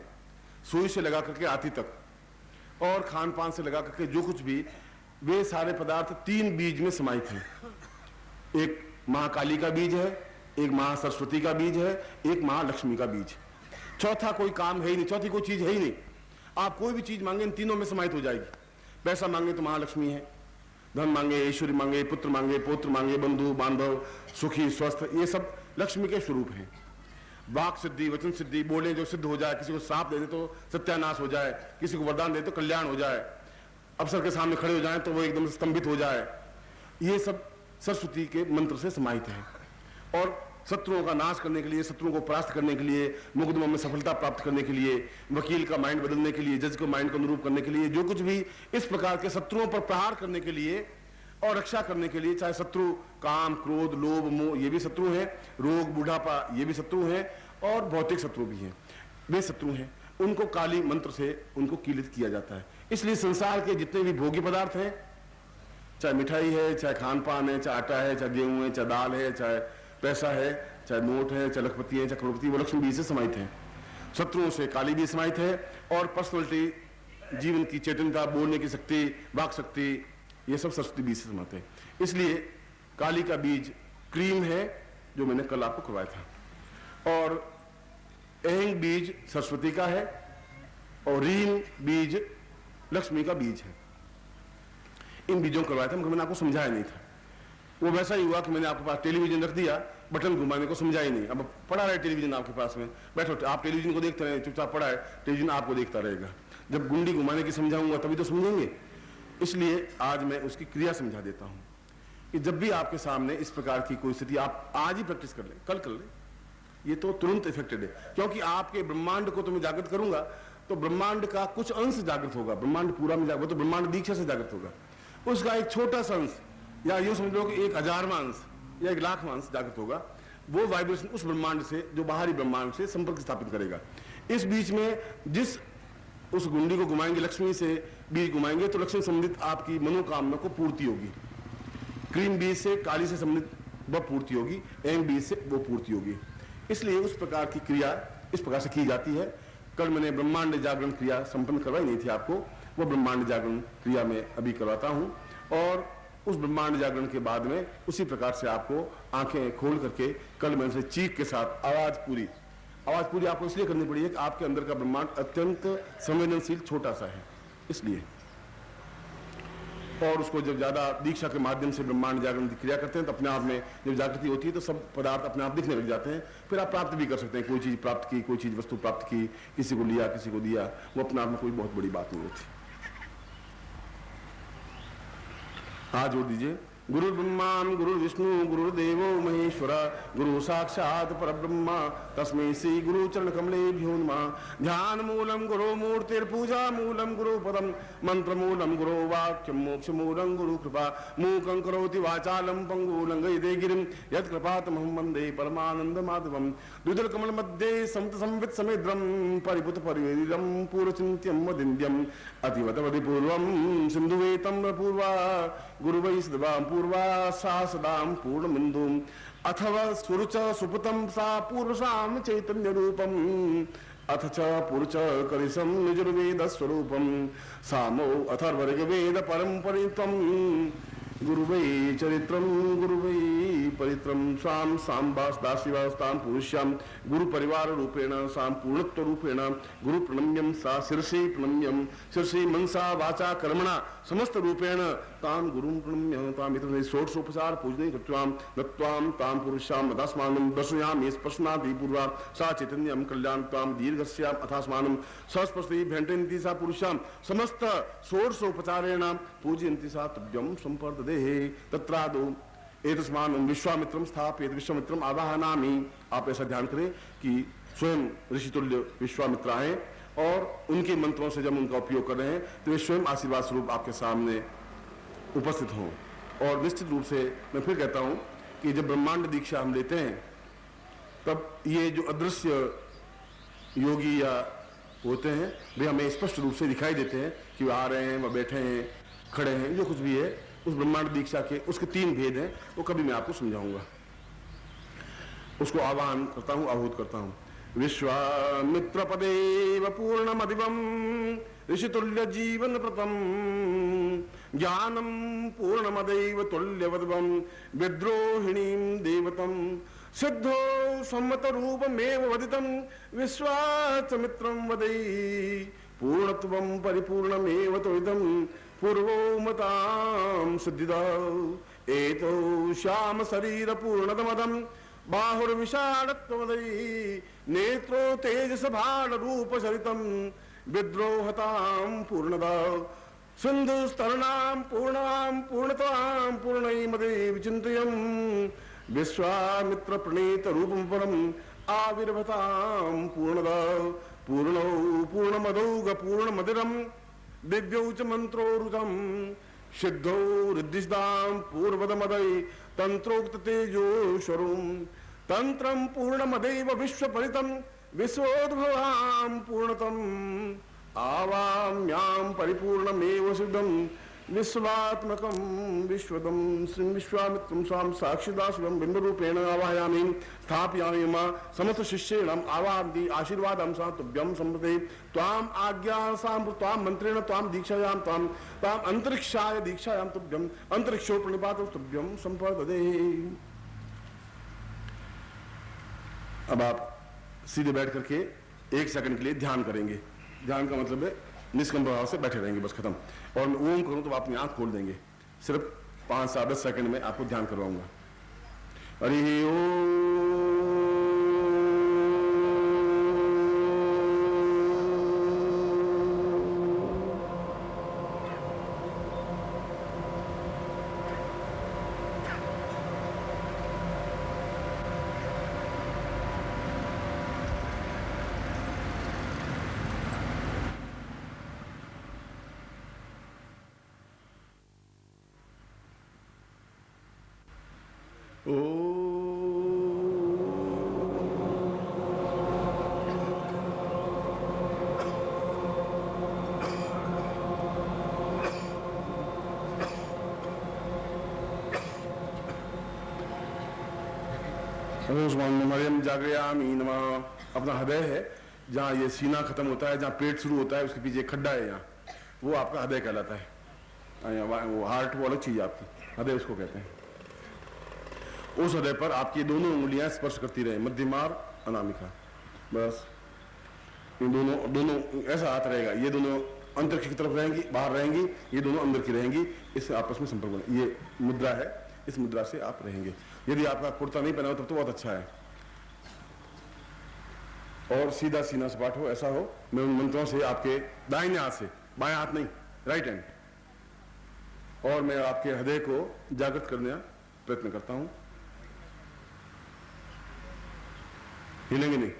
सुई से लगा करके आती तक और खान पान से लगा करके जो कुछ भी, वे सारे पदार्थ 3 बीज में समाहित हैं। एक महाकाली का बीज है, एक महासरस्वती का बीज है, एक महालक्ष्मी का बीज। चौथा कोई काम है ही नहीं, चौथी कोई चीज है ही नहीं। आप कोई भी चीज मांगे इन तीनों में समाहित हो जाएगी। पैसा मांगे तो महालक्ष्मी है, धन मांगे, ऐश्वर्य मांगे, पुत्र मांगे, पौत्र मांगे, बंधु बांधव, सुखी स्वस्थ, ये सब लक्ष्मी के स्वरूप हैं। वाक सिद्धि, वचन सिद्धि, बोले जो सिद्ध हो जाए, किसी को साप दे दे तो सत्यानाश हो जाए, किसी को वरदान दे तो कल्याण हो जाए, अफसर के सामने खड़े हो जाए तो वो एकदम स्तंभित हो जाए, ये सब सरस्वती के मंत्र से समाहित है। और शत्रुओं का नाश करने के लिए, शत्रुओं को परास्त करने के लिए, मुकदमों में सफलता प्राप्त करने के लिए, वकील का माइंड बदलने के लिए, जज को माइंड को अनुरूप करने के लिए, जो कुछ भी इस प्रकार के शत्रुओं पर प्रहार करने के लिए और रक्षा करने के लिए, चाहे शत्रु काम, क्रोध, लोभ, मोह, ये भी शत्रु हैं, रोग, बुढ़ापा, ये भी शत्रु हैं, और भौतिक शत्रु भी हैं, वे शत्रु हैं। उनको काली मंत्र से उनको कीलित किया जाता है। इसलिए संसार के जितने भी भोग्य पदार्थ हैं, चाहे मिठाई है, चाहे खान पान है, चाहे आटा है, चाहे गेहूं है, चाहे दाल है, चाहे पैसा है, चाहे नोट है, चाहे लखपति है, चाहे करोड़पति, वो लक्ष्मी बीज से समाहित है। शत्रुओं से काली बीज समाहित है। और पर्सनैलिटी, जीवन की चेतनता, बोलने की शक्ति, वाक शक्ति, ये सब सरस्वती बीज से समाहित है। इसलिए काली का बीज क्रीम है, जो मैंने कल आपको करवाया था। और ऐंग बीज सरस्वती का है और रीम बीज लक्ष्मी का बीज है। इन बीजों को करवाया था, मगर मैंने आपको समझाया नहीं था। वो वैसा ही हुआ कि मैंने आपके पास टेलीविजन रख दिया, बटन घुमाने को समझा ही नहीं। अब पड़ा रहे टेलीविजन आपके पास में, बैठो, आप टेलीविजन को देखते रहे, चुपचाप पड़ा है, टेलीविजन आपको देखता रहेगा। जब गुंडी घुमाने की समझाऊंगा तभी तो समझेंगे। इसलिए आज मैं उसकी क्रिया समझा देता हूं कि जब भी आपके सामने इस प्रकार की कोई स्थिति, आप आज ही प्रैक्टिस कर लें, कल कर लें, ये तो तुरंत इफेक्टेड है। क्योंकि आपके ब्रह्मांड को तो मैं जागृत करूंगा, तो ब्रह्मांड का कुछ अंश जागृत होगा, ब्रह्मांड पूरा में जागृत, वो तो ब्रह्मांड दीक्षा से जागृत होगा। उसका एक छोटा सा अंश, या यूं समझ लो कि 1000वां अंश या 1,00,000वां अंश जागृत होगा। वो वाइब्रेशन उस ब्रह्मांड से, जो बाहरी ब्रह्मांड से संपर्क स्थापित करेगा। इस बीच में जिस उस गुंडी को घुमाएंगे, लक्ष्मी से बीज घुमाएंगे, तो लक्ष्मी संबंधित आपकी मनोकामना को पूर्ति होगी। क्रीम बीज से, काली से संबंधित वह पूर्ति होगी, एंग बीज से वो पूर्ति होगी। इसलिए उस प्रकार की क्रिया इस प्रकार से की जाती है। कल मैंने ब्रह्मांड जागरण क्रिया संपन्न करवाई नहीं थी आपको, वो ब्रह्मांड जागरण क्रिया में अभी करवाता हूं। और उस ब्रह्मांड जागरण के बाद में उसी प्रकार से आपको आंखें खोल करके कल मैंने से चीख के साथ आवाज पूरी आपको इसलिए करनी पड़ी है कि आपके अंदर का ब्रह्मांड अत्यंत संवेदनशील छोटा सा है, इसलिए। और उसको जब ज्यादा दीक्षा के माध्यम से ब्रह्मांड जागरण की क्रिया करते हैं तो अपने आप में जब जागृति होती है तो सब पदार्थ अपने आप दिखने लग जाते हैं। फिर आप प्राप्त भी कर सकते हैं, कोई चीज प्राप्त की, कोई चीज वस्तु प्राप्त की, किसी को लिया, किसी को दिया, वो अपने आप में कोई बहुत बड़ी बात नहीं होती। हाथ जोड़ दीजिए, गुरु ब्रह्मा गुरु विष्णु गुरुदेवो महेश्वर गुरु साक्षात् परब्रह्म तस्मै श्री गुरु चरण कमलेभ्यो नमः। ध्यान मूलम गुरु मूर्तिर्पूजा मूलम गुरु पदम मंत्र मूलम गुरु वाक्यम मोक्ष मूलम गुरु कृपा मूकं करोति वाचालम पंगु लंघयते गिरिं यत्कृपातमहं वन्दे परमानंद माधवम। द्विदल कमल मध्ये समत संवित समेद्रम परिभूत परिवेदिदम पूर्वचिन्त्यं वदिन्द्यम अतिवतवति पूर्वं सिन्धुवेतं पूर्वा गुरुवै सदा पूर्वा सा सदां पूर्णमिन्दुम् अथवा सुरुच सुपतम सा पूर्वसाम चैतन्य रूपम अथ च पुरुष करिसम निजुर्वेद स्वरूपम सामो अथर्वऋग वेद परम परितम गुरुवै चरित्रम गुरुवै परित्रम स्वाम सांबास दासीवास्तां पुरुष्याम गुरु परिवार रूपेण साम पूर्णत्व रूपेण गुरु प्रणम्यम सा शीर्षे प्रणम्यम शीर्षे मनसा वाचा कर्मणा समस्त रूपेण ताम गुरुं प्रणम्य ताम इतने षोडशोपचार पूजने कृत्वाम नत्वाम ताम पुरुषाम अथास्मानं दर्शयामि स्पर्शनादि पूर्वा सा चैतन्यम कल्याण ताम दीर्घस्याम अथास्मानं सस्पर्शि भेंटयन्ति सा पुरुषाम समस्त षोडशोपचारेण पूजयन्ति सा तुभ्यं संपर्ददेहे तत्रादो एतस्मानं विश्वामित्रं स्थापयेत् विश्वामित्रं आवाहनामि। आप ऐसा ध्यान करें कि स्वयं ऋषितुल्य विश्वामित्र आए और उनके मंत्रों से जब उनका उपयोग कर रहे हैं तो वे स्वयं आशीर्वाद स्वरूप आपके सामने उपस्थित हों। और निश्चित रूप से मैं फिर कहता हूं कि जब ब्रह्मांड दीक्षा हम लेते हैं तब ये जो अदृश्य योगी या होते हैं वे हमें स्पष्ट रूप से दिखाई देते हैं कि वे आ रहे हैं, वह बैठे हैं, खड़े हैं, जो कुछ भी है उस ब्रह्मांड दीक्षा के उसके 3 भेद हैं, वो कभी मैं आपको समझाऊंगा। उसको आह्वान करता हूं, आहूत करता हूं। विश्वामित्र पदेव पूर्णमदिवम ऋषितुल्य जीवन प्रतम ज्ञानम पूर्णमदैव तुल्यवद्वम विद्रोहिणीं देवतम सिद्धो सम्मत रूपमेव वदितं विश्वामित्रं वदै पूर्णत्वं परिपूर्णमेव तोइदं पूर्वो मतां सिद्धिदा एतो श्याम शरीर पूर्णतमदं बाहुर्विशालत्वमदै नेत्रो तेजस भाल रूप चरितं विद्रोहतां पूर्णदा सिन्धुस्तरणां पूर्णां पूर्णतां पूर्णैमदे विचिन्तयं विश्वामित्र प्रणीत रूपं परम् आविर्भतां पूर्णदा पूर्णौ पूर्णमदौग पूर्णमदिरं दिव्यौ च मन्त्रोरुतं सिद्धौ रिद्धिस्तां पूर्वदमदै तंत्रोक्त तेजोश्वरुं तंत्रं पूर्णमदैव विश्वपरितं विश्वोद्भवां पूर्णतम् आवाम्यां परिपूर्णमेव सिद्धं विश्वात्मकं विश्वदं श्री विश्वामित्रं स्वां साक्षिदासुरं बिम्बरूपेण आवाहयामि स्थापयामि मा समस्त शिष्येणाम् आवाहन्ति आशीर्वादं सा तुभ्यं सम्प्रति त्वाम् आज्ञासां त्वां मंत्रेण त्वां दीक्षायां त्वाम् अंतरिक्षाय दीक्षायां तुभ्यं अंतरिक्षो प्रणिपातो तुभ्यं संप्रददे। अब आप सीधे बैठ करके 1 सेकंड के लिए ध्यान करेंगे। ध्यान का मतलब है निष्कंप भाव से बैठे रहेंगे, बस खत्म। और मैं ओम करूं तो आप अपनी आंख खोल देंगे। सिर्फ 5 से 10 सेकंड में आपको ध्यान करवाऊंगा। हरि ओम। जागृयामी नमः। अपना हृदय है, जहाँ ये सीना खत्म होता है, जहाँ पेट शुरू होता है, उसके पीछे एक खड्डा है, यहाँ वो आपका हृदय कहलाता है। वो हार्ट वो अलग चीज है आपकी, हृदय उसको कहते हैं। उस हृदय पर आपकी दोनों उंगलियां स्पर्श करती रहे, मध्यमार अनामिका, बस इन दोनों ऐसा हाथ रहेगा। ये दोनों अंतरिक्ष की तरफ रहेंगी, बाहर रहेंगी, ये दोनों अंदर की रहेंगी, इससे आपस में संपर्क बने। ये मुद्रा है, इस मुद्रा से आप रहेंगे। यदि आपका कुर्ता नहीं पहना हो तब तो बहुत अच्छा है। और सीधा सीना सपाट हो, ऐसा हो। मैं उन मंत्रों से आपके दाहिने हाथ से, बाएं हाथ नहीं, राइट हैंड और मैं आपके हृदय को जागृत करने का प्रयत्न करता हूं। हिलेंगे नहीं।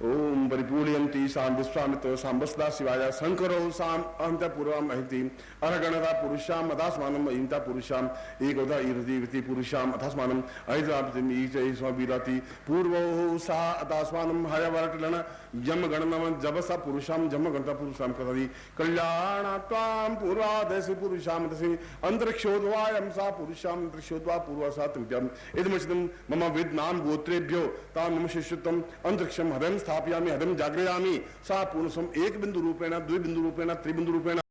ओम परिपूर्यन्ति साम विश्वामित्र सांबस्ता शिवाय शंकरो साम अहंता पूर्वम अहिति अरगणता पुरुषाम अथास्मानम अहिंता पुरुषाम एकोदा इरति पुरुषाम अथास्मानम अहितापतिम ईचै वीरति पूर्वो सा अथास्मानम हयवरटलन यम गणनम जबसा पुरुषाम जम गणता पुरुषाम कथि कल्याणात्वाम पूर्वादसि पुरुषाम दसि अंतरिक्षोद्वायम सा पुरुषाम अंतरिक्षोद्वा पूर्वसा तृतीयम इदमचिदम मम विद्नाम गोत्रेभ्यो ताम मम शिष्यत्वम अंतरिक्षम हदम स्थापयामि हदम जागृयामि सा पुरुषम एक बिंदु रूपेण द्विबिंदु रूपेण त्रिबिंदु रूपेण